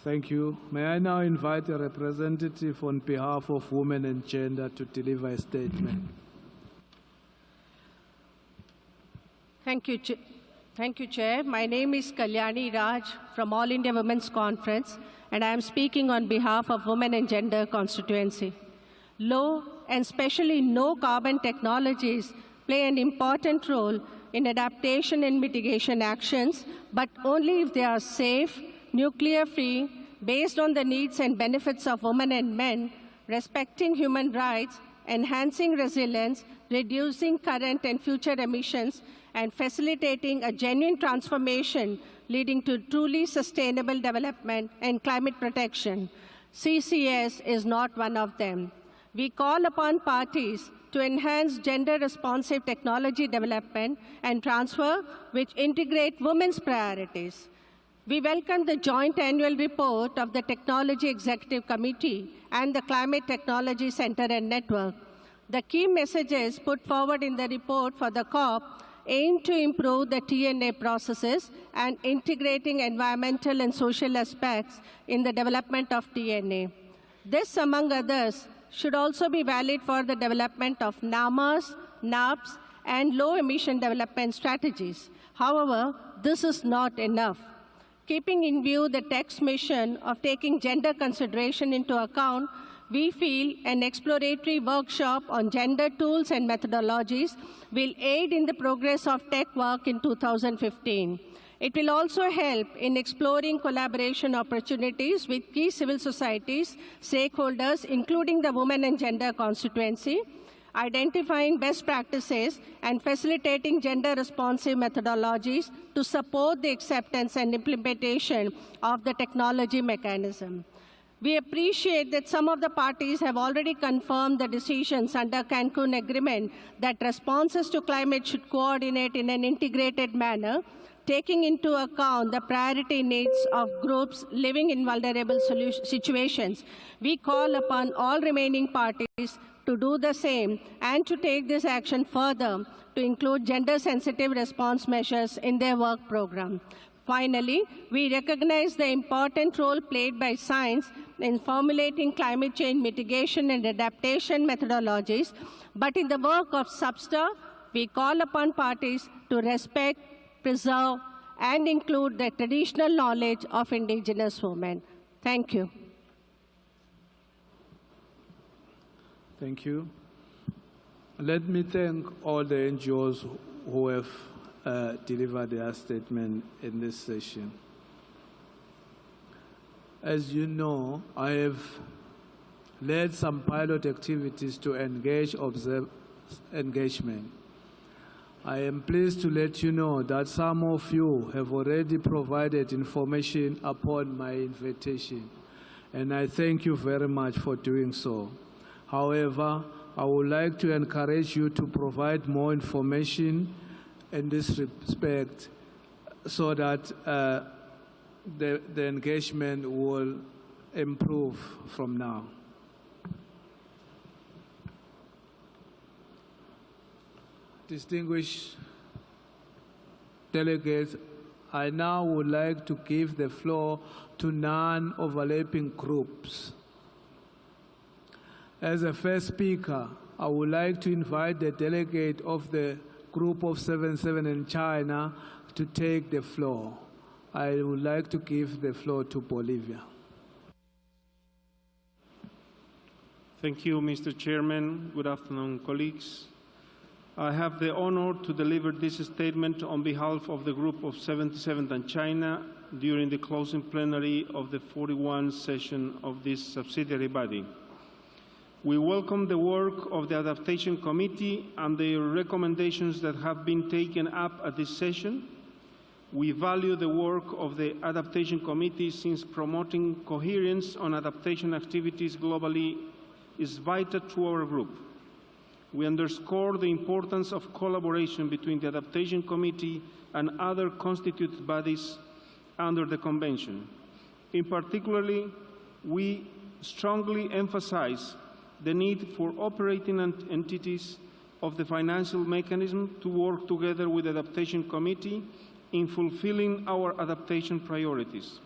Thank you. May I now invite a representative on behalf of Women and Gender to deliver a statement. Thank you, Chair. My name is Kalyani Raj from All India Women's Conference, and I am speaking on behalf of Women and Gender constituency. Low and especially no carbon technologies play an important role in adaptation and mitigation actions, but only if they are safe, nuclear-free, based on the needs and benefits of women and men, respecting human rights, enhancing resilience, reducing current and future emissions, and facilitating a genuine transformation leading to truly sustainable development and climate protection. CCS is not one of them. We call upon parties to enhance gender-responsive technology development and transfer which integrate women's priorities. We welcome the joint annual report of the Technology Executive Committee and the Climate Technology Center and Network. The key messages put forward in the report for the COP aim to improve the TNA processes and integrating environmental and social aspects in the development of TNA. This, among others, should also be valid for the development of NAMAs, NAPs, and low-emission development strategies. However, this is not enough. Keeping in view the TEC's mission of taking gender consideration into account, we feel an exploratory workshop on gender tools and methodologies will aid in the progress of TEC work in 2015. It will also help in exploring collaboration opportunities with key civil societies, stakeholders, including the Women and Gender constituency. identifying best practices, and facilitating gender-responsive methodologies to support the acceptance and implementation of the technology mechanism. We appreciate that some of the parties have already confirmed the decisions under Cancun Agreement that responses to climate should coordinate in an integrated manner, taking into account the priority needs of groups living in vulnerable situations. We call upon all remaining parties to do the same and to take this action further to include gender-sensitive response measures in their work program. Finally, we recognize the important role played by science in formulating climate change mitigation and adaptation methodologies, but in the work of SBSTA, we call upon parties to respect, preserve, and include the traditional knowledge of indigenous women. Thank you. Thank you. Let me thank all the NGOs who have delivered their statement in this session. As you know, I have led some pilot activities to engage engagement. I am pleased to let you know that some of you have already provided information upon my invitation, and I thank you very much for doing so. However, I would like to encourage you to provide more information in this respect so that the engagement will improve from now. Distinguished delegates, I now would like to give the floor to non-overlapping groups. As a first speaker, I would like to invite the delegate of the Group of 77 in China to take the floor. I would like to give the floor to Bolivia. Thank you, Mr. Chairman. Good afternoon, colleagues. I have the honor to deliver this statement on behalf of the Group of 77 in China during the closing plenary of the 41st session of this subsidiary body. We welcome the work of the Adaptation Committee and the recommendations that have been taken up at this session. We value the work of the Adaptation Committee since promoting coherence on adaptation activities globally is vital to our group. We underscore the importance of collaboration between the Adaptation Committee and other constituted bodies under the Convention. In particular, we strongly emphasize the need for operating entities of the financial mechanism to work together with the Adaptation Committee in fulfilling our adaptation priorities.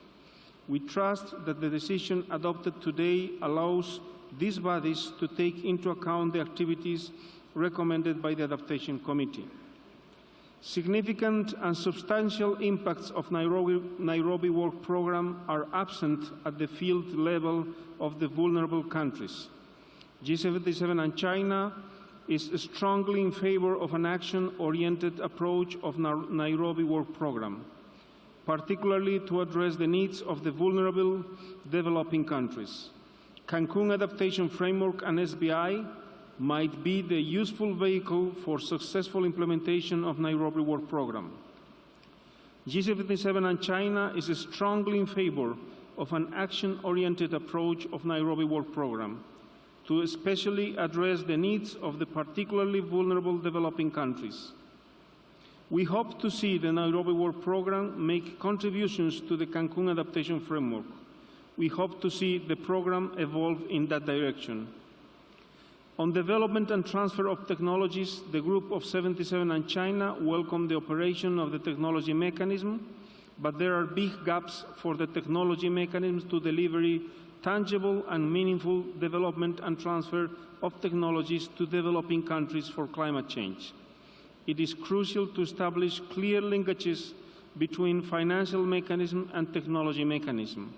We trust that the decision adopted today allows these bodies to take into account the activities recommended by the Adaptation Committee. Significant and substantial impacts of Nairobi Work Programme are absent at the field level of the vulnerable countries. G77 and China is strongly in favor of an action-oriented approach of Nairobi Work Programme, particularly to address the needs of the vulnerable developing countries. Cancun Adaptation Framework and SBI might be the useful vehicle for successful implementation of Nairobi Work Programme. G77 and China is strongly in favor of an action-oriented approach of Nairobi Work Programme to especially address the needs of the particularly vulnerable developing countries. We hope to see the Nairobi Work Programme make contributions to the Cancun Adaptation Framework. We hope to see the program evolve in that direction. On development and transfer of technologies, the Group of 77 and China welcome the operation of the technology mechanism, but there are big gaps for the technology mechanisms to deliver tangible and meaningful development and transfer of technologies to developing countries for climate change. It is crucial to establish clear linkages between financial mechanism and technology mechanism.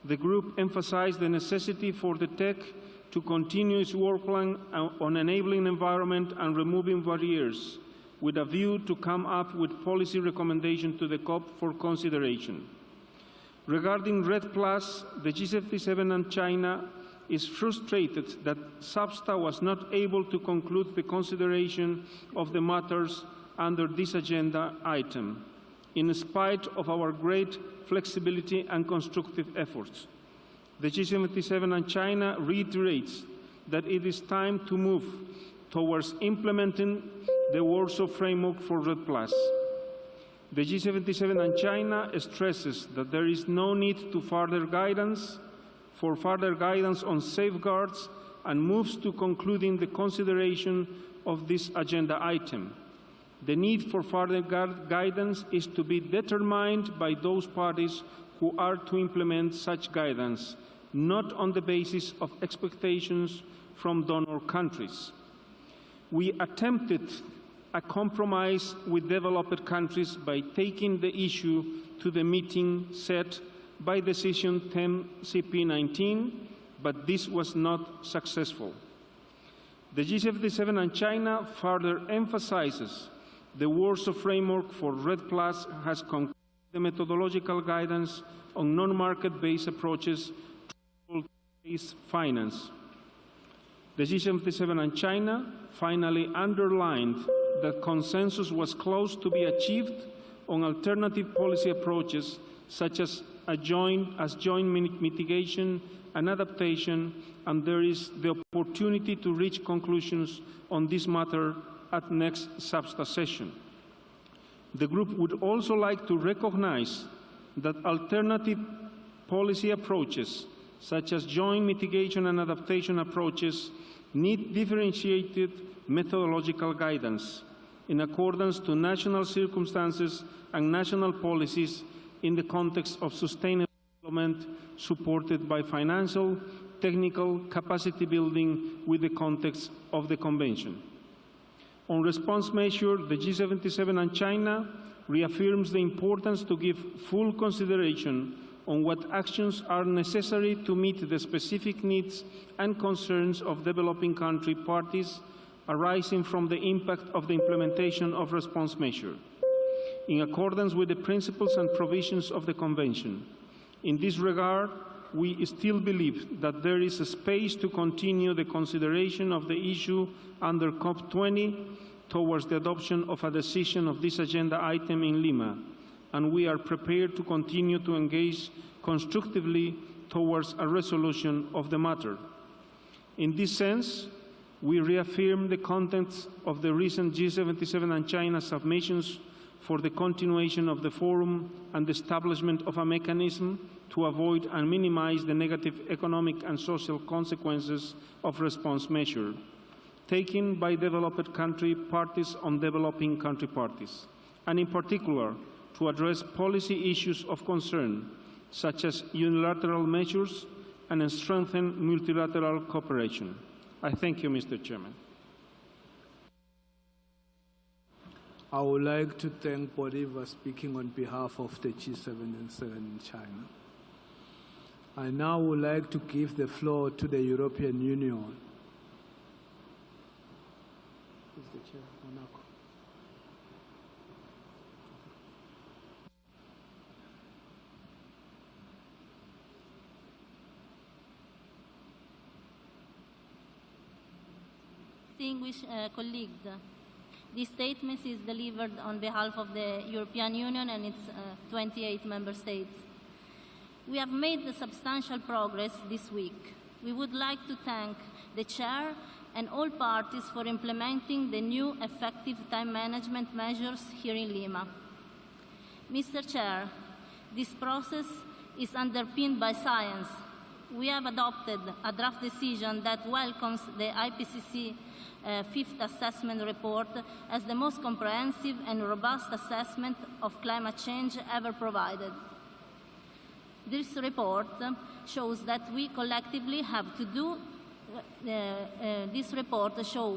The group emphasized the necessity for the TEC to continue its work plan on enabling environment and removing barriers, with a view to come up with policy recommendations to the COP for consideration. Regarding RED+, the G77 and China is frustrated that SBSTA was not able to conclude the consideration of the matters under this agenda item, in spite of our great flexibility and constructive efforts. The G77 and China reiterates that it is time to move towards implementing the Warsaw Framework for REDD+. The G77 and China stresses that there is no need for further guidance on safeguards and moves to concluding the consideration of this agenda item. The need for further guidance is to be determined by those parties who are to implement such guidance, not on the basis of expectations from donor countries. We attempted a compromise with developed countries by taking the issue to the meeting set by Decision 10 CP19, but this was not successful. The G77 and China further emphasizes the Warsaw Framework for REDD+ has concluded the methodological guidance on non-market-based approaches to finance. The G77 and China finally underlined that consensus was close to be achieved on alternative policy approaches such as joint mitigation and adaptation, and there is the opportunity to reach conclusions on this matter at next SBSTA session. The group would also like to recognize that alternative policy approaches, such as joint mitigation and adaptation approaches, need differentiated methodological guidance in accordance to national circumstances and national policies in the context of sustainable development supported by financial, technical capacity building with the context of the Convention. On response measure, the G77 and China reaffirms the importance to give full consideration on what actions are necessary to meet the specific needs and concerns of developing country parties arising from the impact of the implementation of response measure, in accordance with the principles and provisions of the Convention. In this regard, we still believe that there is a space to continue the consideration of the issue under COP20 towards the adoption of a decision of this agenda item in Lima, and we are prepared to continue to engage constructively towards a resolution of the matter. In this sense, we reaffirm the contents of the recent G77 and China submissions for the continuation of the forum and the establishment of a mechanism to avoid and minimize the negative economic and social consequences of response measure taken by developed country parties on developing country parties, and in particular to address policy issues of concern, such as unilateral measures and strengthen multilateral cooperation. I thank you, Mr. Chairman. I would like to thank Boriva speaking on behalf of the G77 in China. I now would like to give the floor to the European Union. Who's the chair? Monaco. Distinguished colleagues, this statement is delivered on behalf of the European Union and its 28 member states. We have made substantial progress this week. We would like to thank the Chair and all parties for implementing the new effective time management measures here in Lima. Mr. Chair, this process is underpinned by science. We have adopted a draft decision that welcomes the IPCC fifth assessment report as the most comprehensive and robust assessment of climate change ever provided. This report shows that we collectively have to do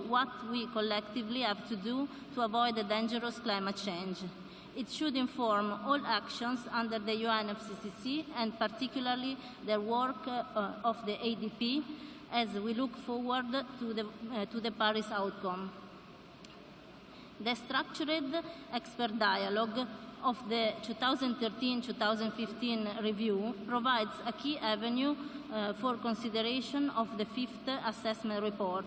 what we collectively have to do to avoid the dangerous climate change. It should inform all actions under the UNFCCC and particularly the work of the ADP as we look forward to the Paris outcome. The structured expert dialogue of the 2013-2015 review provides a key avenue for consideration of the fifth assessment report.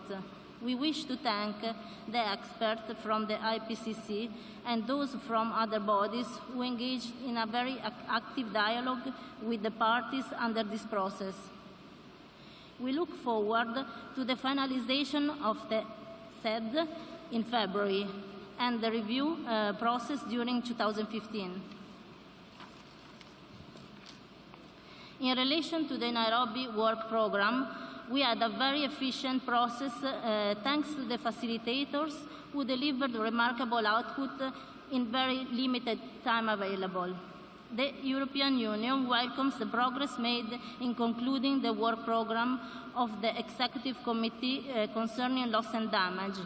We wish to thank the experts from the IPCC and those from other bodies who engaged in a very active dialogue with the parties under this process. We look forward to the finalization of the SED in February and the review process during 2015. In relation to the Nairobi work program, we had a very efficient process thanks to the facilitators who delivered remarkable output in very limited time available. The European Union welcomes the progress made in concluding the work program of the Executive Committee concerning loss and damage,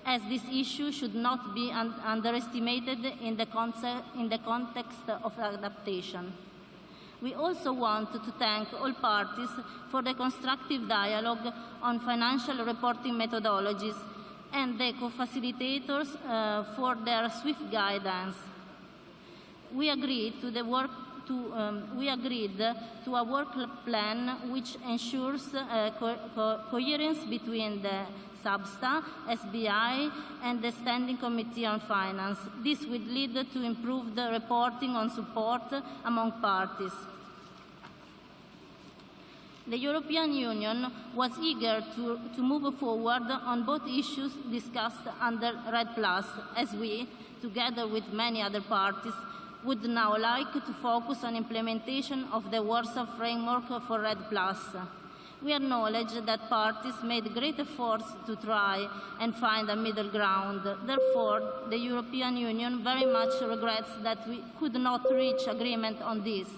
as this issue should not be underestimated in the context of adaptation. We also want to thank all parties for the constructive dialogue on financial reporting methodologies and the co-facilitators for their swift guidance. We agreed to a work plan which ensures coherence between the SBSTA, SBI, and the Standing Committee on Finance. This will lead to improved reporting on support among parties. The European Union was eager to move forward on both issues discussed under RED+, as we, together with many other parties, would now like to focus on implementation of the Warsaw Framework for RED+. We acknowledge that parties made great efforts to try and find a middle ground. Therefore, the European Union very much regrets that we could not reach agreement on this.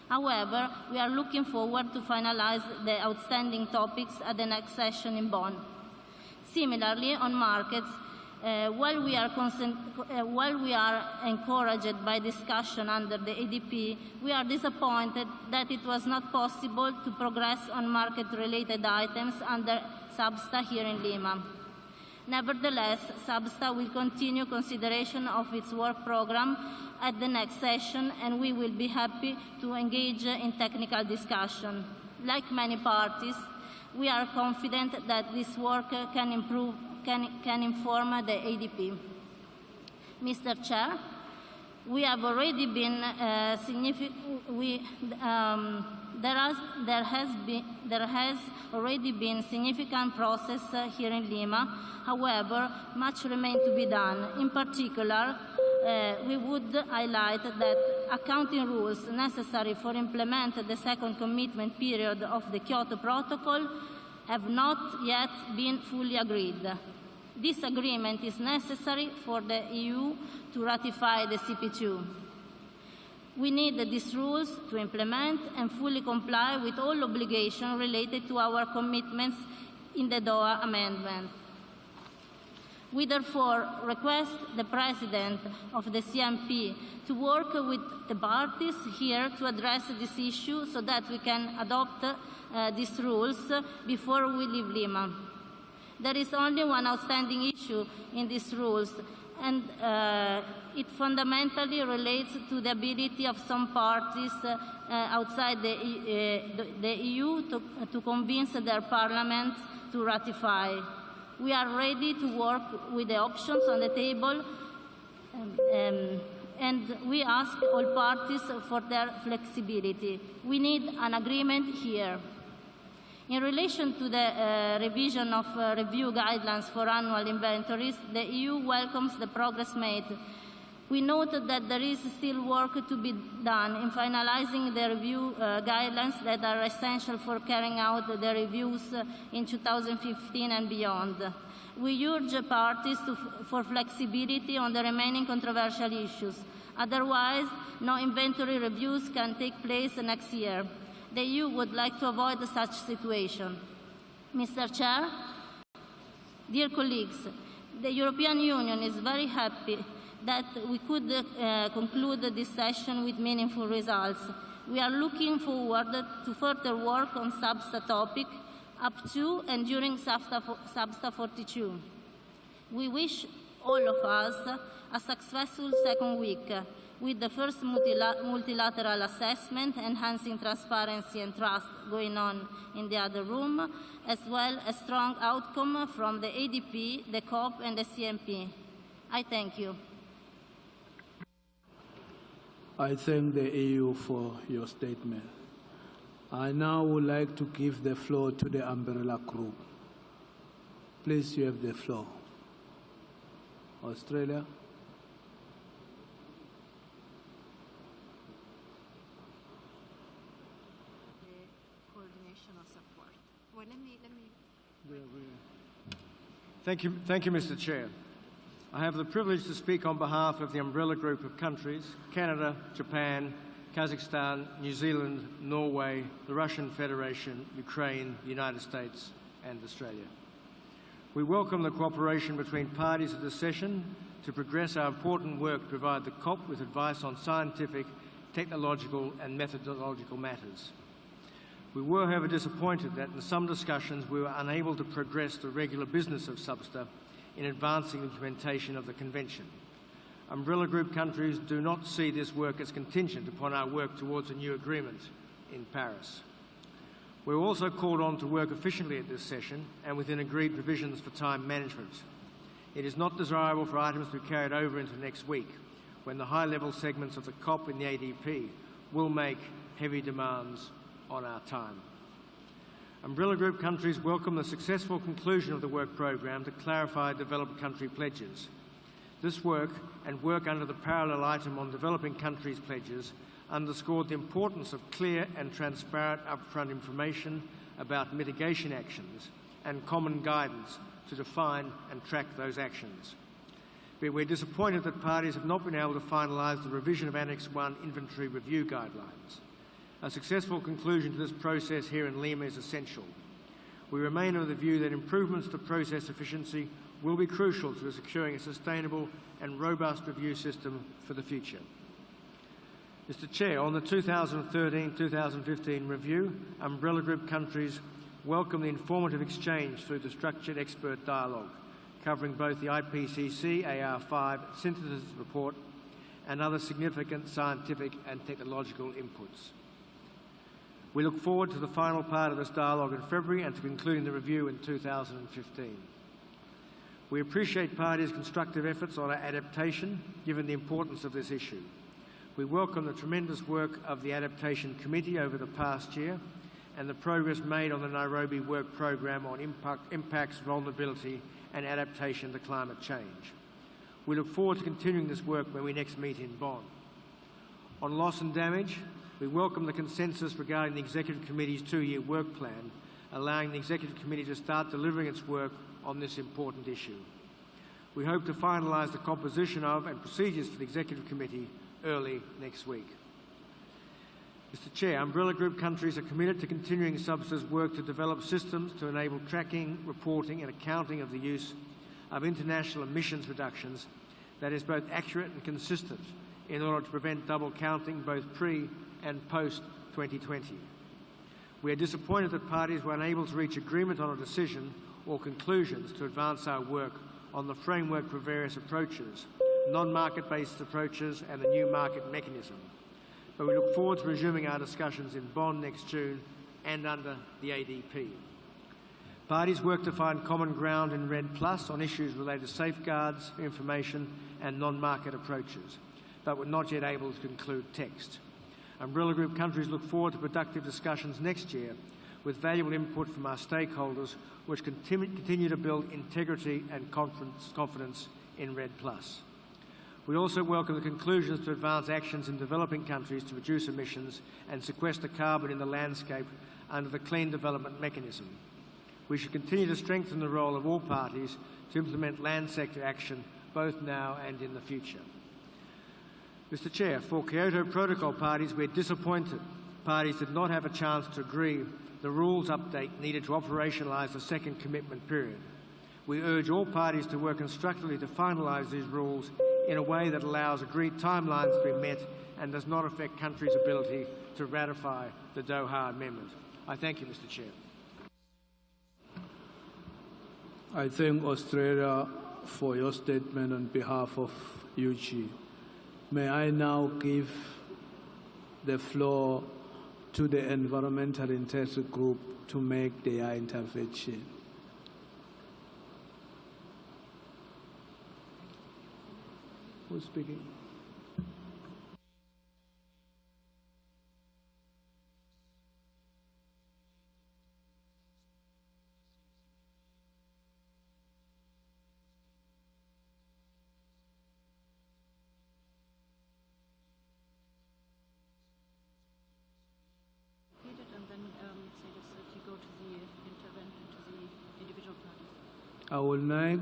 However, we are looking forward to finalize the outstanding topics at the next session in Bonn. Similarly, on markets, while we are encouraged by discussion under the ADP, we are disappointed that it was not possible to progress on market-related items under SBSTA here in Lima. Nevertheless, SBSTA will continue consideration of its work program at the next session, and we will be happy to engage in technical discussion. Like many parties, we are confident that this work can inform the ADP. Mr. Chair, we have already been there has already been significant process here in Lima. However, much remains to be done. In particular, we would highlight that accounting rules necessary for implementing the second commitment period of the Kyoto Protocol have not yet been fully agreed. This agreement is necessary for the EU to ratify the CP2. We need these rules to implement and fully comply with all obligations related to our commitments in the Doha Amendment. We therefore request the President of the CMP to work with the parties here to address this issue so that we can adopt these rules before we leave Lima. There is only one outstanding issue in these rules, and it fundamentally relates to the ability of some parties outside the EU to convince their parliaments to ratify. We are ready to work with the options on the table, and we ask all parties for their flexibility. We need an agreement here. In relation to the revision of review guidelines for annual inventories, the EU welcomes the progress made. We note that there is still work to be done in finalizing the review guidelines that are essential for carrying out the reviews in 2015 and beyond. We urge parties for flexibility on the remaining controversial issues. Otherwise, no inventory reviews can take place next year. The EU would like to avoid such situation. Mr. Chair, dear colleagues, the European Union is very happy that we could conclude this session with meaningful results. We are looking forward to further work on SBSTA topic up to and during SBSTA 42. We wish all of us a successful second week, with the first multilateral assessment, enhancing transparency and trust, going on in the other room, as well as strong outcome from the ADP, the COP, and the CMP. I thank you. I thank the EU for your statement. I now would like to give the floor to the umbrella group. Please, you have the floor. Australia. Thank you, Mr. Chair. I have the privilege to speak on behalf of the umbrella group of countries, Canada, Japan, Kazakhstan, New Zealand, Norway, the Russian Federation, Ukraine, the United States, and Australia. We welcome the cooperation between parties at this session to progress our important work to provide the COP with advice on scientific, technological, and methodological matters. We were, however, disappointed that in some discussions we were unable to progress the regular business of SBSTA in advancing the implementation of the Convention. Umbrella Group countries do not see this work as contingent upon our work towards a new agreement in Paris. We were also called on to work efficiently at this session and within agreed provisions for time management. It is not desirable for items to be carried over into next week, when the high-level segments of the COP and the ADP will make heavy demands on our time. Umbrella Group countries welcome the successful conclusion of the work programme to clarify developed country pledges. This work and work under the parallel item on developing countries' pledges underscored the importance of clear and transparent upfront information about mitigation actions and common guidance to define and track those actions. But we're disappointed that parties have not been able to finalise the revision of Annex 1 inventory review guidelines. A successful conclusion to this process here in Lima is essential. We remain of the view that improvements to process efficiency will be crucial to securing a sustainable and robust review system for the future. Mr. Chair, on the 2013-2015 review, Umbrella Group countries welcome the informative exchange through the structured expert dialogue, covering both the IPCC AR5 synthesis report and other significant scientific and technological inputs. We look forward to the final part of this dialogue in February and to concluding the review in 2015. We appreciate parties' constructive efforts on adaptation, given the importance of this issue. We welcome the tremendous work of the Adaptation Committee over the past year and the progress made on the Nairobi Work Programme on impacts, vulnerability and adaptation to climate change. We look forward to continuing this work when we next meet in Bonn. On loss and damage, we welcome the consensus regarding the Executive Committee's 2-year work plan, allowing the Executive Committee to start delivering its work on this important issue. We hope to finalise the composition of and procedures for the Executive Committee early next week. Mr. Chair, Umbrella Group countries are committed to continuing SBSTA's work to develop systems to enable tracking, reporting and accounting of the use of international emissions reductions that is both accurate and consistent in order to prevent double counting both pre- and post-2020. We are disappointed that parties were unable to reach agreement on a decision or conclusions to advance our work on the framework for various approaches, non-market-based approaches and the new market mechanism. But we look forward to resuming our discussions in Bonn next June and under the ADP. Parties work to find common ground in RED+ on issues related to safeguards, information and non-market approaches, but were not yet able to conclude text. Umbrella Group countries look forward to productive discussions next year with valuable input from our stakeholders, which continue to build integrity and confidence in RED+. We also welcome the conclusions to advance actions in developing countries to reduce emissions and sequester carbon in the landscape under the Clean Development Mechanism. We should continue to strengthen the role of all parties to implement land sector action both now and in the future. Mr. Chair, for Kyoto Protocol parties, we're disappointed parties did not have a chance to agree the rules update needed to operationalise the second commitment period. We urge all parties to work constructively to finalise these rules in a way that allows agreed timelines to be met and does not affect countries' ability to ratify the Doha Amendment. I thank you, Mr. Chair. I thank Australia for your statement on behalf of UG. May I now give the floor to the Environmental Interest Group to make their intervention. Who's speaking? I would like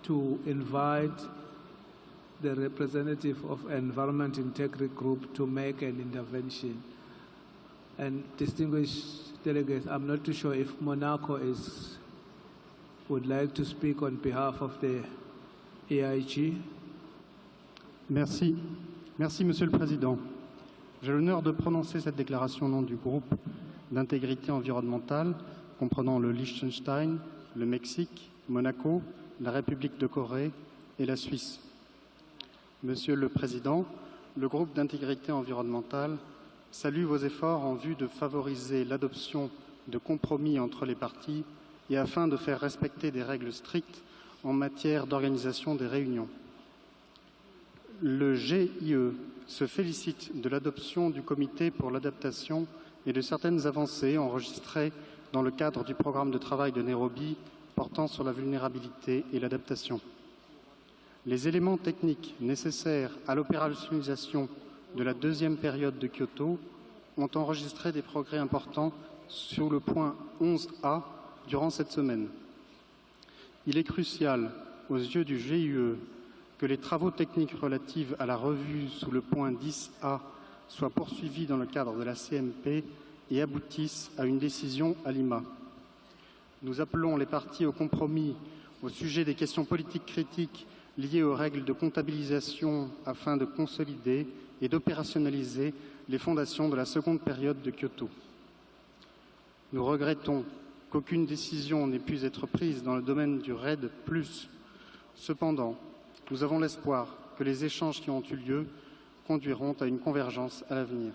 to invite the representative of Environment Integrity Group to make an intervention. And distinguished delegates, I'm not too sure if Monaco would like to speak on behalf of the EIG. Merci. Merci, Monsieur le Président. J'ai l'honneur de prononcer cette déclaration au nom du groupe d'intégrité environnementale comprenant le Liechtenstein, le Mexique, Monaco, la République de Corée et la Suisse. Monsieur le Président, le groupe d'intégrité environnementale salue vos efforts en vue de favoriser l'adoption de compromis entre les parties et afin de faire respecter des règles strictes en matière d'organisation des réunions. Le GIE se félicite de l'adoption du comité pour l'adaptation et de certaines avancées enregistrées dans le cadre du programme de travail de Nairobi portant sur la vulnérabilité et l'adaptation. Les éléments techniques nécessaires à l'opérationnalisation de la deuxième période de Kyoto ont enregistré des progrès importants sur le point 11A durant cette semaine. Il est crucial, aux yeux du GIE, que les travaux techniques relatifs à la revue sous le point 10A soient poursuivis dans le cadre de la CMP et aboutissent à une décision à Lima. Nous appelons les parties au compromis au sujet des questions politiques critiques liées aux règles de comptabilisation afin de consolider et d'opérationnaliser les fondations de la seconde période de Kyoto. Nous regrettons qu'aucune décision n'ait pu être prise dans le domaine du RED+. Cependant, nous avons l'espoir que les échanges qui ont eu lieu conduiront à une convergence à l'avenir.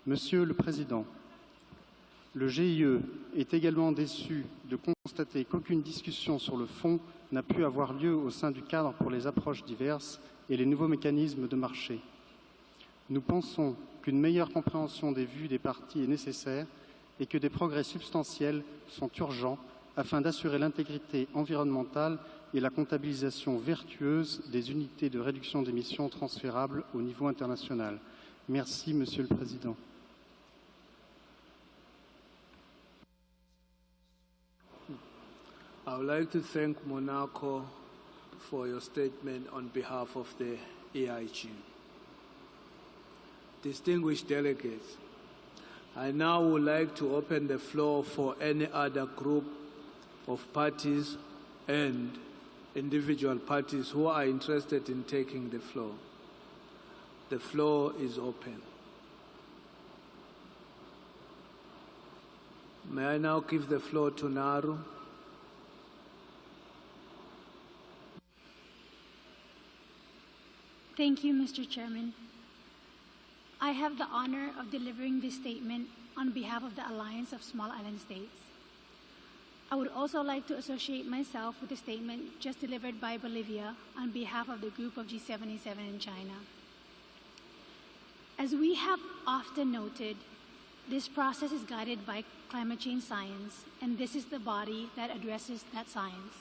Monsieur le Président, le GIE est également déçu de constater qu'aucune discussion sur le fond n'a pu avoir lieu au sein du cadre pour les approches diverses et les nouveaux mécanismes de marché. Nous pensons qu'une meilleure compréhension des vues des parties est nécessaire et que des progrès substantiels sont urgents afin d'assurer l'intégrité environnementale et la comptabilisation vertueuse des unités de réduction d'émissions transférables au niveau international. Merci, Monsieur le Président. I would like to thank Monaco for your statement on behalf of the EIG. Distinguished delegates, I now would like to open the floor for any other group of parties and individual parties who are interested in taking the floor. The floor is open. May I now give the floor to Naru? Thank you, Mr. Chairman. I have the honor of delivering this statement on behalf of the Alliance of Small Island States. I would also like to associate myself with the statement just delivered by Bolivia on behalf of the group of G77 in China. As we have often noted, this process is guided by climate change science, and this is the body that addresses that science.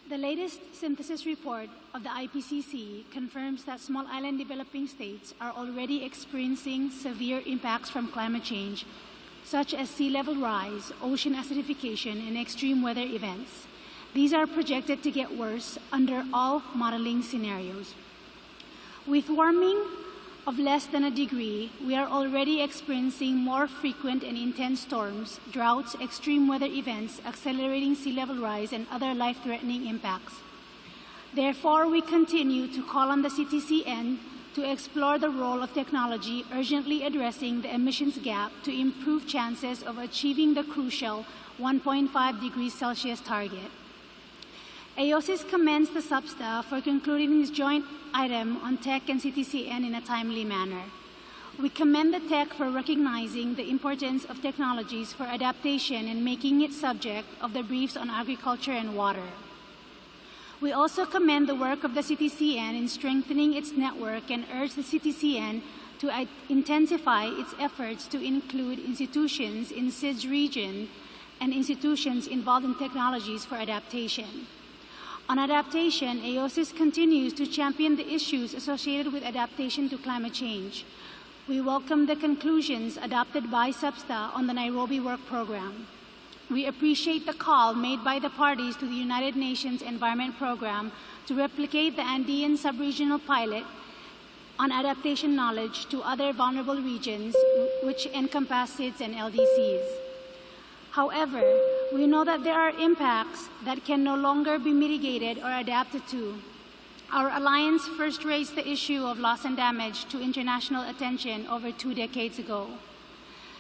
The latest synthesis report of the IPCC confirms that small island developing states are already experiencing severe impacts from climate change, such as sea level rise, ocean acidification, and extreme weather events. These are projected to get worse under all modeling scenarios. With warming of less than a degree, we are already experiencing more frequent and intense storms, droughts, extreme weather events, accelerating sea level rise, and other life-threatening impacts. Therefore, we continue to call on the CTCN to explore the role of technology urgently addressing the emissions gap to improve chances of achieving the crucial 1.5 degrees Celsius target. AOSIS commends the SBSTA for concluding this joint item on tech and CTCN in a timely manner. We commend the tech for recognizing the importance of technologies for adaptation and making it subject of the briefs on agriculture and water. We also commend the work of the CTCN in strengthening its network and urge the CTCN to intensify its efforts to include institutions in SIDS region and institutions involved in technologies for adaptation. On adaptation, AOSIS continues to champion the issues associated with adaptation to climate change. We welcome the conclusions adopted by SBSTA on the Nairobi Work Program. We appreciate the call made by the parties to the United Nations Environment Program to replicate the Andean sub-regional pilot on adaptation knowledge to other vulnerable regions, which encompass SIDS and LDCs. However, we know that there are impacts that can no longer be mitigated or adapted to. Our alliance first raised the issue of loss and damage to international attention over 2 decades ago.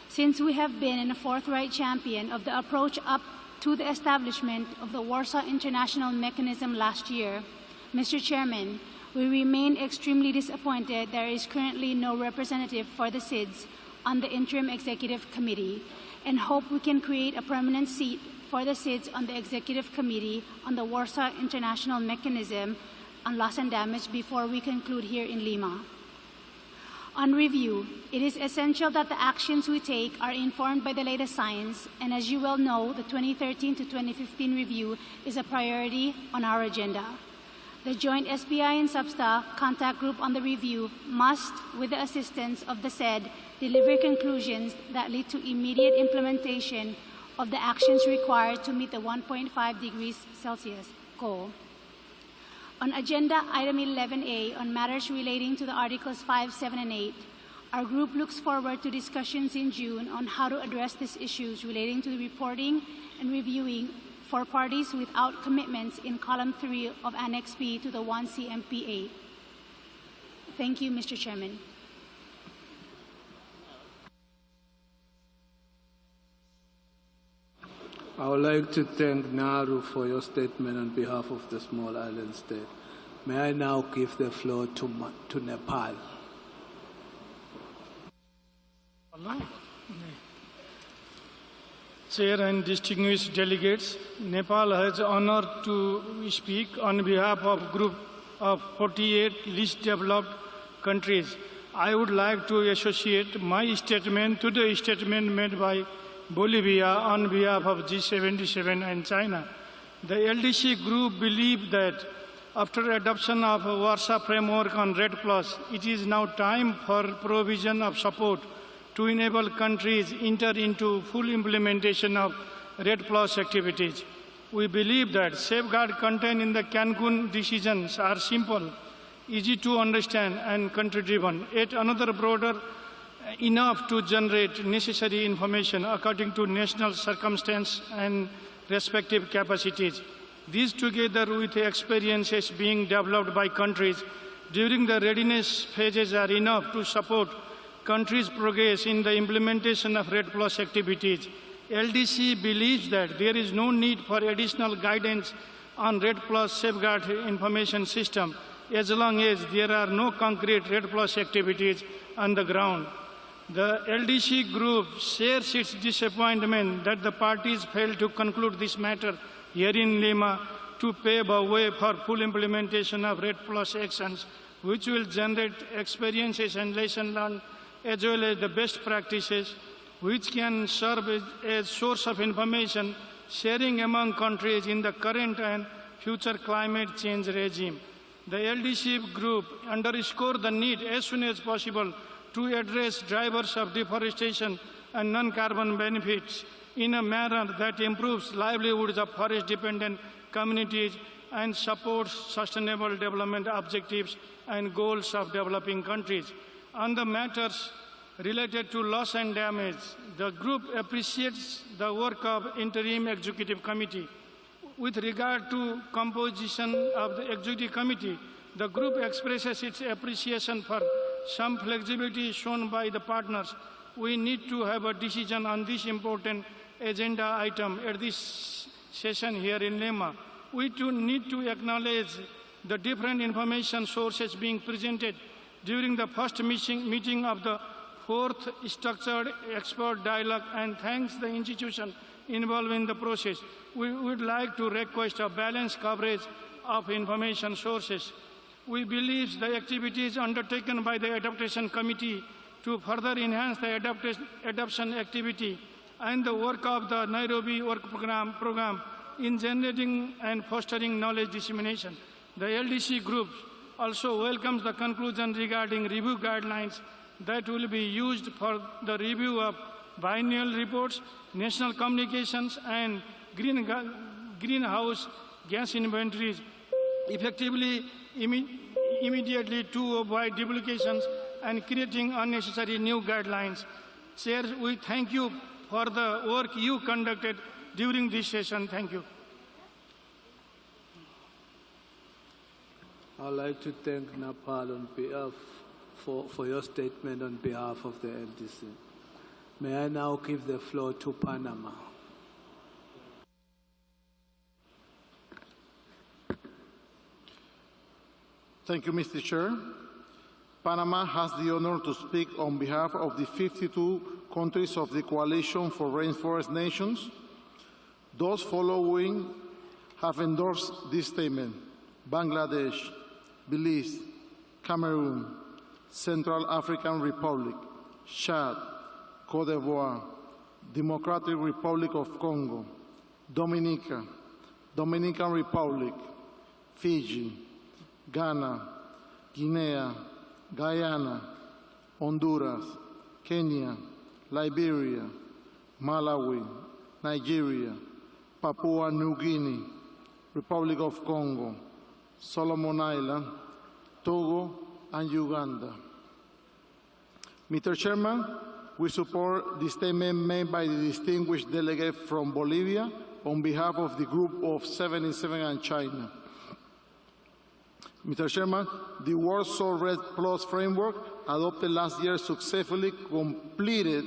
Since we have been a forthright champion of the approach up to the establishment of the Warsaw International Mechanism last year, Mr. Chairman, we remain extremely disappointed there is currently no representative for the SIDS on the Interim Executive Committee, and hope we can create a permanent seat for the SIDS on the Executive Committee on the Warsaw International Mechanism on Loss and Damage before we conclude here in Lima. On review, it is essential that the actions we take are informed by the latest science, and as you well know, the 2013 to 2015 review is a priority on our agenda. The joint SBI and SBSTA contact group on the review must, with the assistance of the SED, deliver conclusions that lead to immediate implementation of the actions required to meet the 1.5 degrees Celsius goal. On agenda item 11A on matters relating to the Articles 5, 7, and 8, our group looks forward to discussions in June on how to address these issues relating to the reporting and reviewing for parties without commitments in column 3 of Annex B to the 1CMPA. Thank you, Mr. Chairman. I would like to thank Naru for your statement on behalf of the small island state. May I now give the floor to Nepal. Chair and distinguished delegates, Nepal has honored to speak on behalf of group of 48 least developed countries. I would like to associate my statement to the statement made by Bolivia on behalf of G77 and China. The LDC group believes that after adoption of a Warsaw framework on RED+, it is now time for provision of support to enable countries enter into full implementation of RED+ activities. We believe that safeguards contained in the Cancun decisions are simple, easy to understand, and country-driven, yet another broader enough to generate necessary information according to national circumstance and respective capacities. These, together with experiences being developed by countries during the readiness phases, are enough to support countries' progress in the implementation of RED+ activities. LDC believes that there is no need for additional guidance on RED+ safeguard information system as long as there are no concrete RED+ activities on the ground. The LDC group shares its disappointment that the parties failed to conclude this matter here in Lima to pave a way for full implementation of RED+ actions, which will generate experiences and lessons learned as well as the best practices, which can serve as source of information sharing among countries in the current and future climate change regime. The LDC group underscores the need as soon as possible to address drivers of deforestation and non-carbon benefits in a manner that improves livelihoods of forest-dependent communities and supports sustainable development objectives and goals of developing countries. On the matters related to loss and damage, the group appreciates the work of Interim Executive Committee. With regard to composition of the Executive Committee, the group expresses its appreciation for some flexibility shown by the partners. We need to have a decision on this important agenda item at this session here in Lima. We too need to acknowledge the different information sources being presented during the first meeting of the fourth structured expert dialogue, and thanks the institution involved in the process. We would like to request a balanced coverage of information sources. We believe the activities undertaken by the Adaptation Committee to further enhance the adoption activity and the work of the Nairobi Work Program in generating and fostering knowledge dissemination. The LDC group also welcomes the conclusion regarding review guidelines that will be used for the review of biennial reports, national communications, and greenhouse gas inventories, effectively immediately to avoid duplications and creating unnecessary new guidelines. Chair, we thank you for the work you conducted during this session. Thank you. I'd like to thank Nepal on behalf for your statement on behalf of the LDC. May I now give the floor to Panama. Thank you, Mr. Chair. Panama has the honor to speak on behalf of the 52 countries of the Coalition for Rainforest Nations. Those following have endorsed this statement: Bangladesh, Belize, Cameroon, Central African Republic, Chad, Cote d'Ivoire, Democratic Republic of Congo, Dominica, Dominican Republic, Fiji, Ghana, Guinea, Guyana, Honduras, Kenya, Liberia, Malawi, Nigeria, Papua New Guinea, Republic of Congo, Solomon Islands, Togo, and Uganda. Mr. Chairman, we support the statement made by the distinguished delegate from Bolivia on behalf of the Group of 77 and China. Mr. Chairman, the Warsaw Red Plus framework adopted last year successfully completed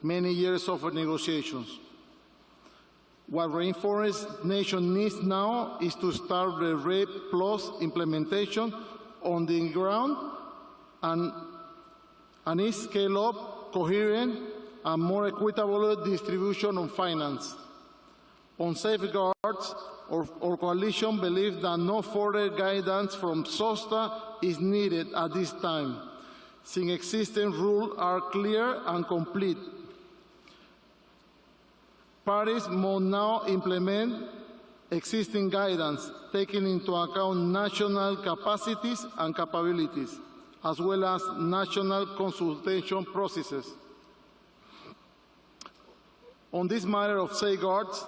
many years of negotiations. What Rainforest Nation needs now is to start the Red Plus implementation on the ground and scale up coherent and more equitable distribution of finance. On safeguards, our coalition believes that no further guidance from SBSTA is needed at this time, since existing rules are clear and complete. Parties must now implement existing guidance, taking into account national capacities and capabilities, as well as national consultation processes. On this matter of safeguards,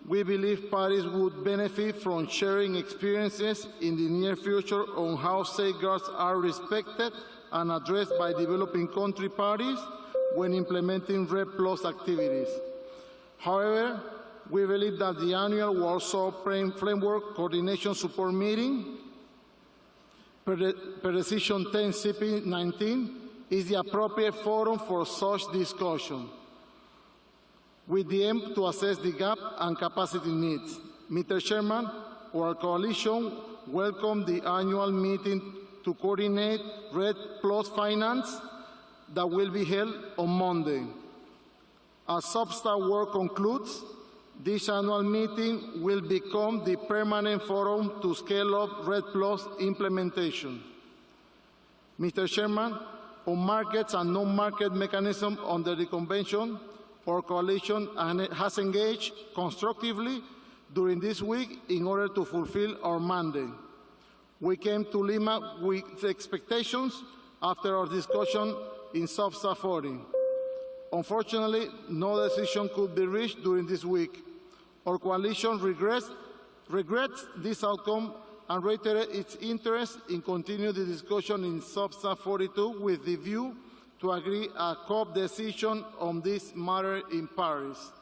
we believe parties would benefit from sharing experiences in the near future on how safeguards are respected and addressed by developing country parties when implementing RED Plus activities. However, we believe that the annual Warsaw Framework Coordination Support Meeting, per Decision 10 CP19, is the appropriate forum for such discussion, with the aim to assess the gap and capacity needs. Mr. Chairman, our coalition welcomed the annual meeting to coordinate RED Plus finance that will be held on Monday. As SBSTA work concludes, this annual meeting will become the permanent forum to scale up RED Plus implementation. Mr. Chairman, on markets and non-market mechanisms under the Convention, our coalition has engaged constructively during this week in order to fulfill our mandate. We came to Lima with expectations after our discussion in SBSTA 40. Unfortunately, no decision could be reached during this week. Our coalition regrets this outcome and reiterates its interest in continuing the discussion in SBSTA 42 with the view to agree a COP decision on this matter in Paris.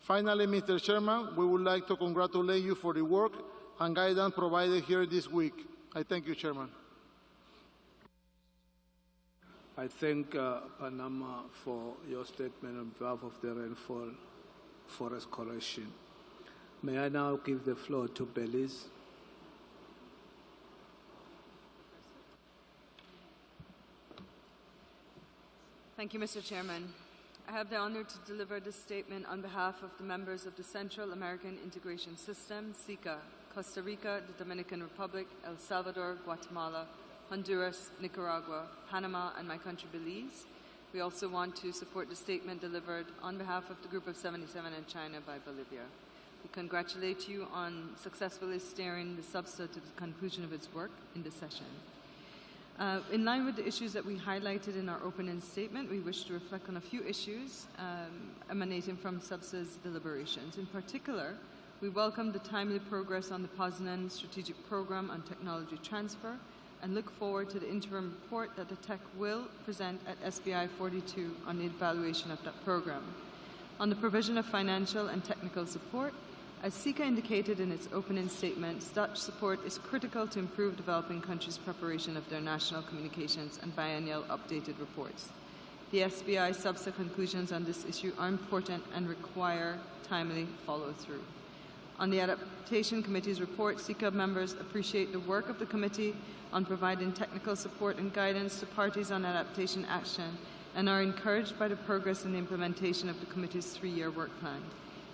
Finally, Mr. Chairman, we would like to congratulate you for the work and guidance provided here this week. I thank you, Chairman. I thank Panama for your statement on behalf of the Rainforest Coalition. May I now give the floor to Belize? Thank you, Mr. Chairman. I have the honor to deliver this statement on behalf of the members of the Central American Integration System, CICA, Costa Rica, the Dominican Republic, El Salvador, Guatemala, Honduras, Nicaragua, Panama, and my country, Belize. We also want to support the statement delivered on behalf of the Group of 77 in China by Bolivia. We congratulate you on successfully steering the SBSTA to the conclusion of its work in this session. In line with the issues that we highlighted in our opening statement, we wish to reflect on a few issues emanating from SBSTA's deliberations. In particular, we welcome the timely progress on the Poznan Strategic Program on Technology Transfer and look forward to the interim report that the TEC will present at SBI 42 on the evaluation of that program. On the provision of financial and technical support, as CICA indicated in its opening statement, such support is critical to improve developing countries' preparation of their national communications and biennial updated reports. The SBI SBSTA conclusions on this issue are important and require timely follow-through. On the Adaptation Committee's report, CICA members appreciate the work of the committee on providing technical support and guidance to parties on adaptation action and are encouraged by the progress in the implementation of the committee's 3-year work plan.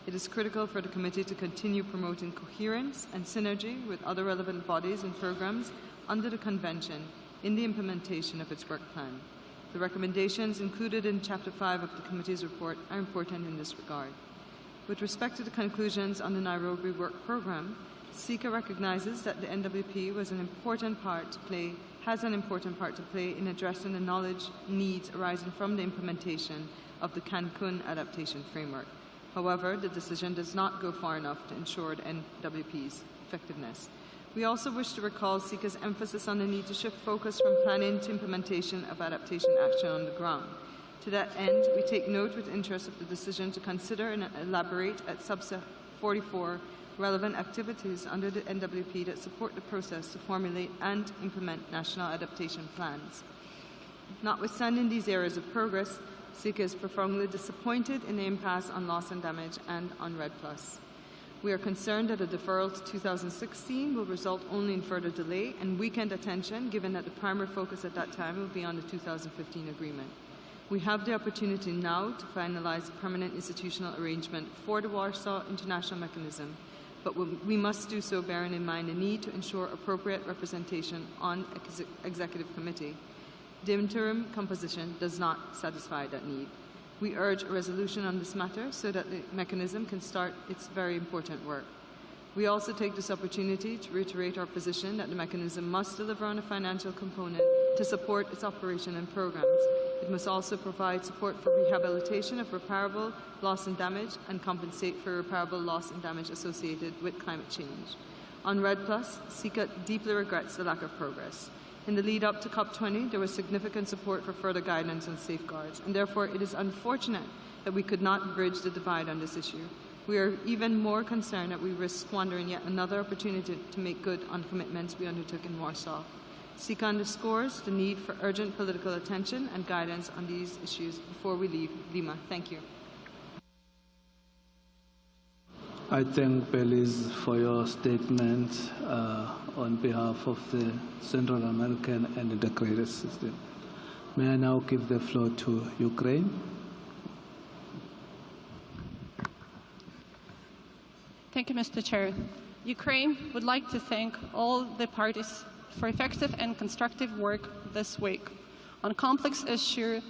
It is critical for the committee to continue promoting coherence and synergy with other relevant bodies and programs under the Convention in the implementation of its work plan. The recommendations included in Chapter 5 of the committee's report are important in this regard. With respect to the conclusions on the Nairobi Work Program, CICA recognizes that the NWP has an important part to play in addressing the knowledge needs arising from the implementation of the Cancun Adaptation Framework. However, the decision does not go far enough to ensure the NWP's effectiveness. We also wish to recall CICA's emphasis on the need to shift focus from planning to implementation of adaptation action on the ground. To that end, we take note with interest of the decision to consider and elaborate at SBSTA 44 relevant activities under the NWP that support the process to formulate and implement national adaptation plans. Notwithstanding these areas of progress, CICA is profoundly disappointed in the impasse on loss and damage and on REDD+. We are concerned that a deferral to 2016 will result only in further delay and weakened attention, given that the primary focus at that time will be on the 2015 agreement. We have the opportunity now to finalize a permanent institutional arrangement for the Warsaw International Mechanism, but we must do so bearing in mind the need to ensure appropriate representation on Executive Committee. The interim composition does not satisfy that need. We urge a resolution on this matter so that the mechanism can start its very important work. We also take this opportunity to reiterate our position that the mechanism must deliver on a financial component to support its operation and programs. It must also provide support for rehabilitation of repairable loss and damage and compensate for repairable loss and damage associated with climate change. On REDD+, CICA deeply regrets the lack of progress. In the lead up to COP20, there was significant support for further guidance and safeguards, and therefore it is unfortunate that we could not bridge the divide on this issue. We are even more concerned that we risk squandering yet another opportunity to make good on commitments we undertook in Warsaw. CICA underscores the need for urgent political attention and guidance on these issues before we leave Lima. Thank you. I thank Belize for your statement on behalf of the Central American and the Integrated System. May I now give the floor to Ukraine? Thank you, Mr. Chair. Ukraine would like to thank all the parties for effective and constructive work this week on complex issues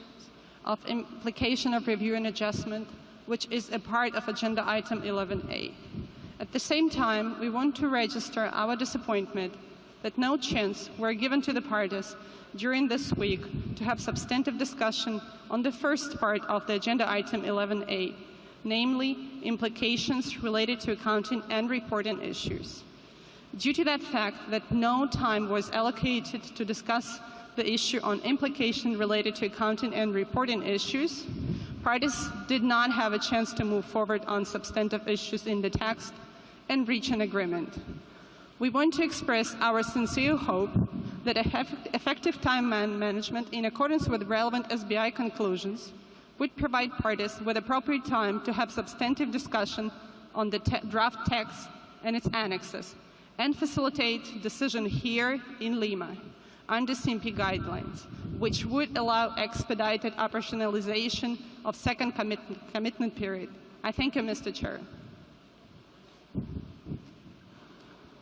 of implication of review and adjustment, which is a part of Agenda Item 11A. At the same time, we want to register our disappointment that no chance were given to the parties during this week to have substantive discussion on the first part of the Agenda Item 11A, namely implications related to accounting and reporting issues. Due to that fact that no time was allocated to discuss the issue on implication related to accounting and reporting issues, parties did not have a chance to move forward on substantive issues in the text and reach an agreement. We want to express our sincere hope that effective time management in accordance with relevant SBI conclusions would provide parties with appropriate time to have substantive discussion on the draft text and its annexes, and facilitate decision here in Lima under CMP guidelines, which would allow expedited operationalization of second commitment period. I thank you, Mr. Chair.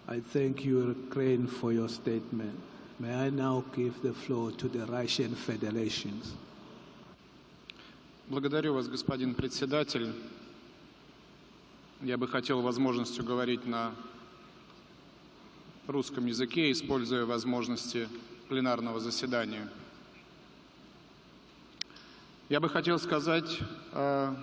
I thank you, Ukraine, for your statement. May I now give the floor to the Russian Federation. Благодарю вас, господин председатель. Я бы хотел возможностью говорить на русском языке, используя возможности пленарного заседания. Я бы хотел сказать о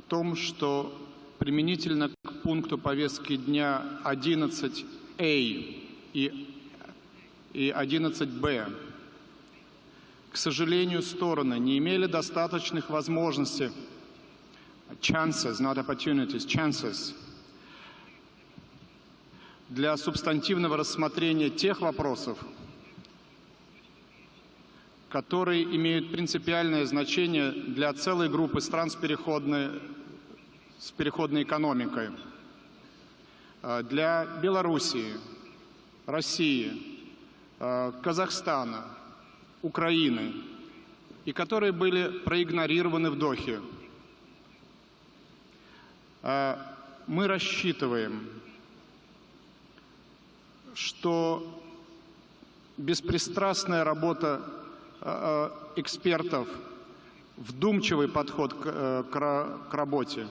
том, что применительно к пункту повестки дня 11А и 11Б, к сожалению, стороны не имели достаточных возможностей, chances, not opportunities, chances, для субстантивного рассмотрения тех вопросов, которые имеют принципиальное значение для целой группы стран с переходной экономикой, для Белоруссии, России, Казахстана, Украины, и которые были проигнорированы в Дохе. Мы рассчитываем, что беспристрастная работа экспертов, вдумчивый подход к работе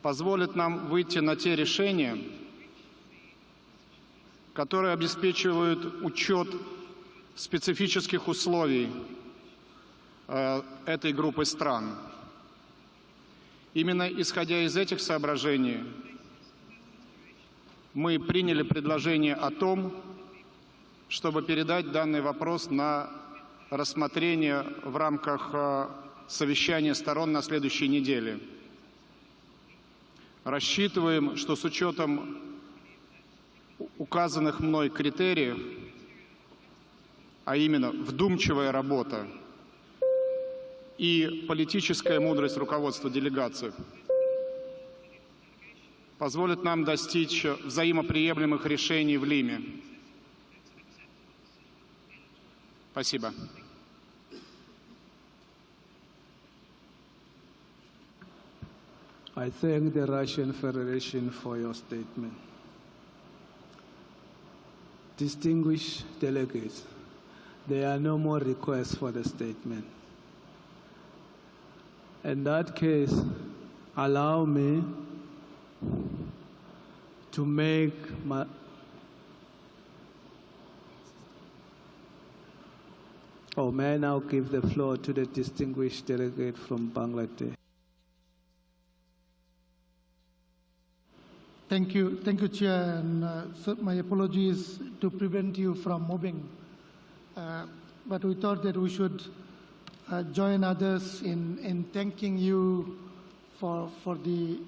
позволит нам выйти на те решения, которые обеспечивают учет специфических условий этой группы стран. Именно исходя из этих соображений мы приняли предложение о том, чтобы передать данный вопрос на рассмотрение в рамках совещания сторон на следующей неделе. Рассчитываем, что с учетом указанных мной критериев, а именно вдумчивая работа и политическая мудрость руководства делегаций, позволит нам достичь взаимоприемлемых решений в Лиме. Спасибо. I thank the Russian Federation for your statement. Distinguished delegates, there are no more requests for the statement. In that case, allow me to make my may I now give the floor to the distinguished delegate from Bangladesh. Thank you, Chair, and so my apologies to prevent you from moving. But we thought that we should join others in thanking you for the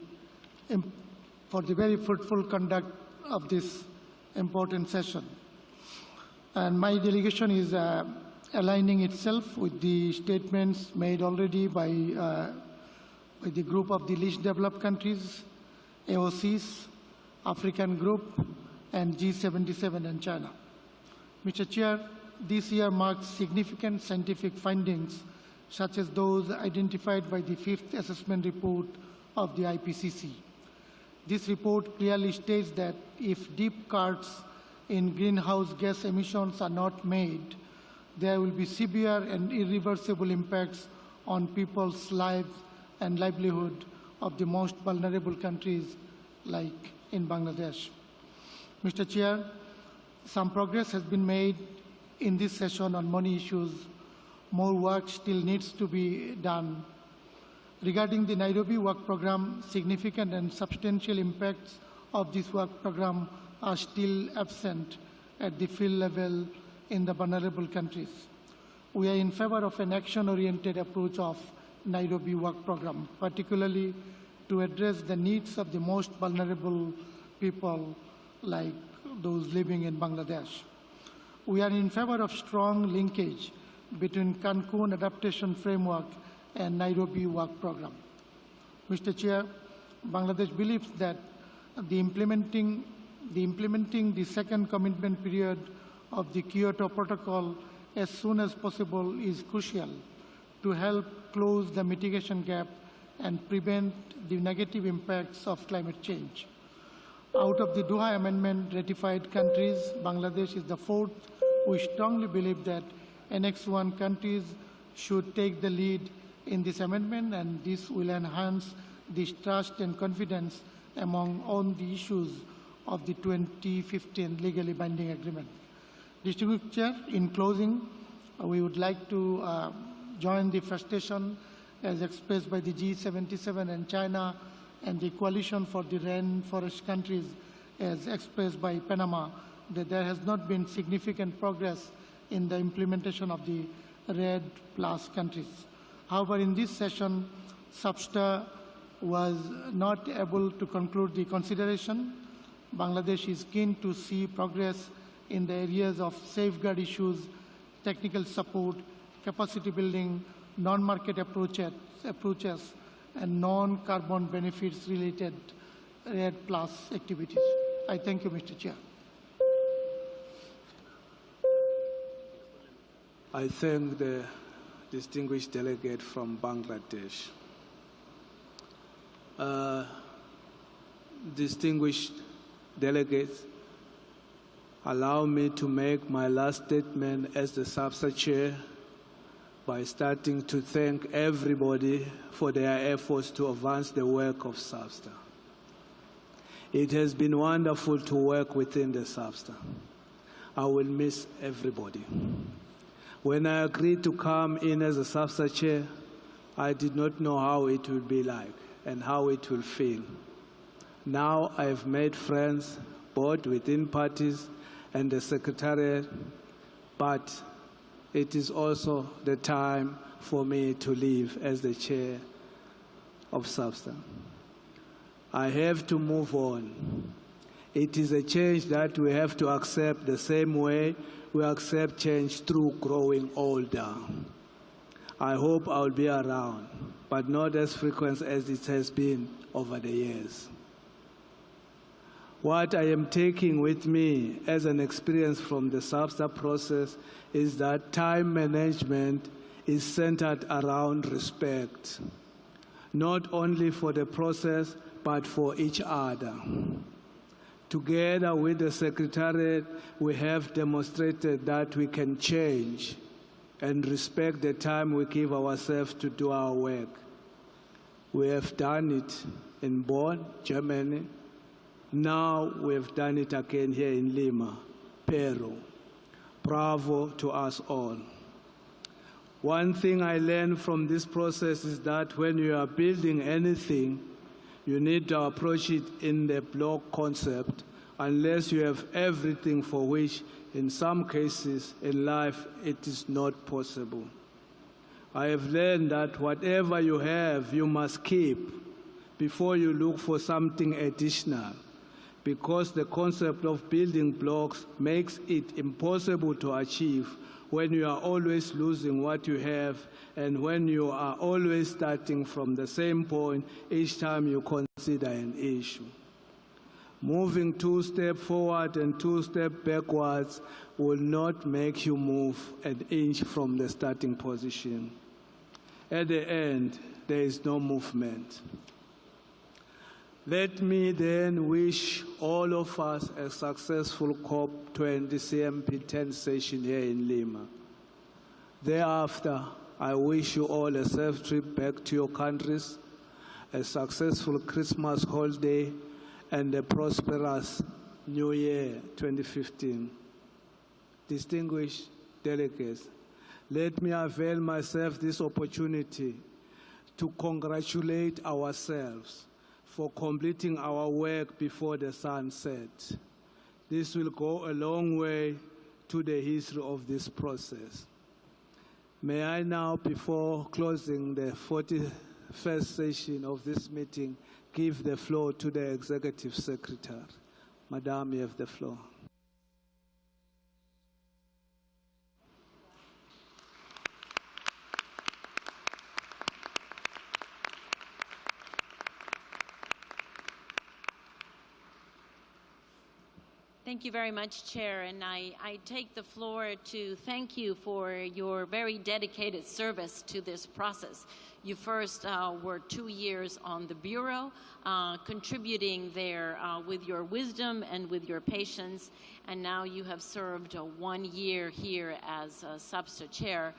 very fruitful conduct of this important session. And my delegation is aligning itself with the statements made already by the group of the least developed countries, AOCs, African Group, and G77 and China. Mr. Chair, this year marks significant scientific findings, such as those identified by the 5th assessment report of the IPCC. This report clearly states that if deep cuts in greenhouse gas emissions are not made, there will be severe and irreversible impacts on people's lives and livelihood of the most vulnerable countries like in Bangladesh. Mr. Chair, some progress has been made in this session on many issues. More work still needs to be done. Regarding the Nairobi work program, significant and substantial impacts of this work program are still absent at the field level in the vulnerable countries. We are in favor of an action-oriented approach of Nairobi work program, particularly to address the needs of the most vulnerable people like those living in Bangladesh. We are in favor of strong linkage between Cancun Adaptation Framework and Nairobi Work Program. Mr. Chair, Bangladesh believes that the implementing the second commitment period of the Kyoto Protocol as soon as possible is crucial to help close the mitigation gap and prevent the negative impacts of climate change. Out of the Doha Amendment ratified countries, Bangladesh is the fourth. We strongly believe that Annex 1 countries should take the lead in this amendment, and this will enhance this trust and confidence among on the issues of the 2015 legally binding agreement. Distinguished Chair, in closing, we would like to join the frustration as expressed by the G77 and China and the Coalition for the Rainforest countries as expressed by Panama, that there has not been significant progress in the implementation of the REDD+ countries. However, in this session, SBSTA was not able to conclude the consideration. Bangladesh is keen to see progress in the areas of safeguard issues, technical support, capacity building, non-market approaches, and non-carbon benefits related REDD+ activities. I thank you, Mr. Chair. I thank the distinguished delegate from Bangladesh. Distinguished delegates, allow me to make my last statement as the SBSTA chair by starting to thank everybody for their efforts to advance the work of SBSTA. It has been wonderful to work within the SBSTA. I will miss everybody. When I agreed to come in as a SBSTA chair, I did not know how it would be like and how it will feel. Now I have made friends both within parties and the Secretariat, but it is also the time for me to leave as the chair of SBSTA. I have to move on. It is a change that we have to accept the same way we accept change through growing older. I hope I'll be around, but not as frequent as it has been over the years. What I am taking with me as an experience from the SBSTA process is that time management is centered around respect, not only for the process, but for each other. Together with the Secretariat, we have demonstrated that we can change and respect the time we give ourselves to do our work. We have done it in Bonn, Germany. Now we have done it again here in Lima, Peru. Bravo to us all. One thing I learned from this process is that when you are building anything, you need to approach it in the block concept, unless you have everything, for which in some cases in life it is not possible. I have learned that whatever you have, you must keep before you look for something additional, because the concept of building blocks makes it impossible to achieve when you are always losing what you have and when you are always starting from the same point each time you consider an issue. Moving 2 steps forward and 2 steps backwards will not make you move an inch from the starting position. At the end, there is no movement. Let me then wish all of us a successful COP20 CMP10 session here in Lima. Thereafter, I wish you all a safe trip back to your countries, a successful Christmas holiday, and a prosperous New Year 2015. Distinguished delegates, let me avail myself this opportunity to congratulate ourselves for completing our work before the sun sets. This will go a long way to the history of this process. May I now, before closing the 41st session of this meeting, give the floor to the Executive Secretary. Madam, you have the floor. Thank you very much, Chair, and I take the floor to thank you for your very dedicated service to this process. You first were 2 years on the Bureau, contributing there with your wisdom and with your patience, and now you have served 1 year here as SBSTA Chair.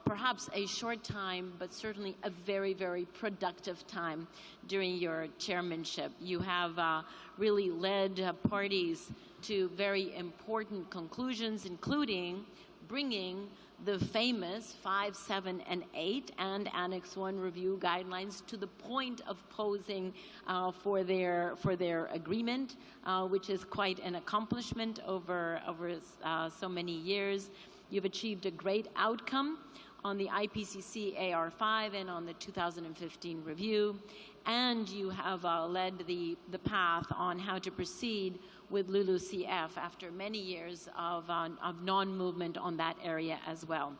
Perhaps a short time, but certainly a very, very productive time during your chairmanship. You have really led parties to very important conclusions, including bringing the famous 5, 7, and 8 and Annex 1 review guidelines to the point of posing for their agreement, which is quite an accomplishment over so many years. You've achieved a great outcome on the IPCC AR5 and on the 2015 review, and you have led the path on how to proceed with LULUCF after many years of non-movement on that area as well.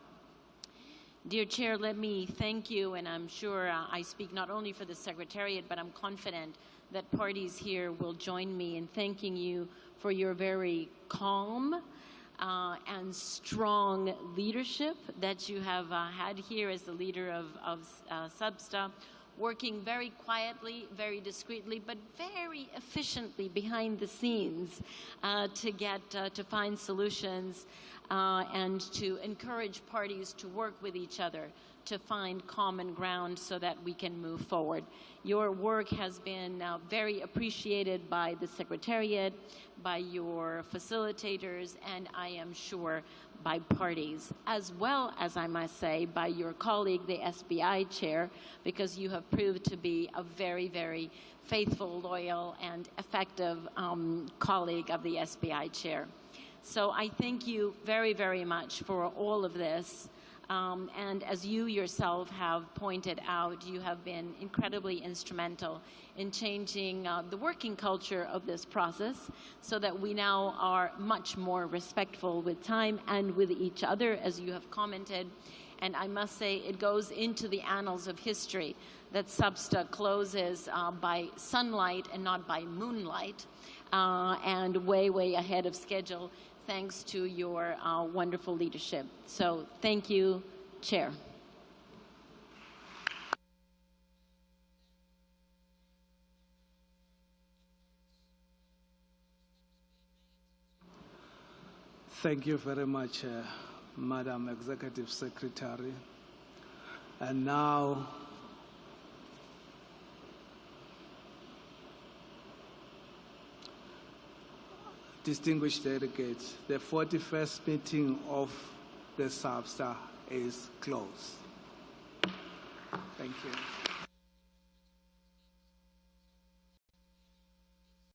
Dear Chair, let me thank you, and I'm sure I speak not only for the Secretariat, but I'm confident that parties here will join me in thanking you for your very calm and strong leadership that you have had here as the leader of SBSTA, working very quietly, very discreetly, but very efficiently behind the scenes to find solutions and to encourage parties to work with each other to find common ground so that we can move forward. Your work has been very appreciated by the Secretariat, by your facilitators, and I am sure by parties, as well as, I must say, by your colleague, the SBI Chair, because you have proved to be a very, very faithful, loyal, and effective colleague of the SBI Chair. So I thank you very, very much for all of this. And as you yourself have pointed out, you have been incredibly instrumental in changing the working culture of this process so that we now are much more respectful with time and with each other, as you have commented. And I must say, it goes into the annals of history that SBSTA closes by sunlight and not by moonlight, and way, way ahead of schedule, thanks to your wonderful leadership. So thank you, Chair. Thank you very much, Madam Executive Secretary. And now, distinguished delegates, the 41st meeting of the SBSTA is closed. Thank you.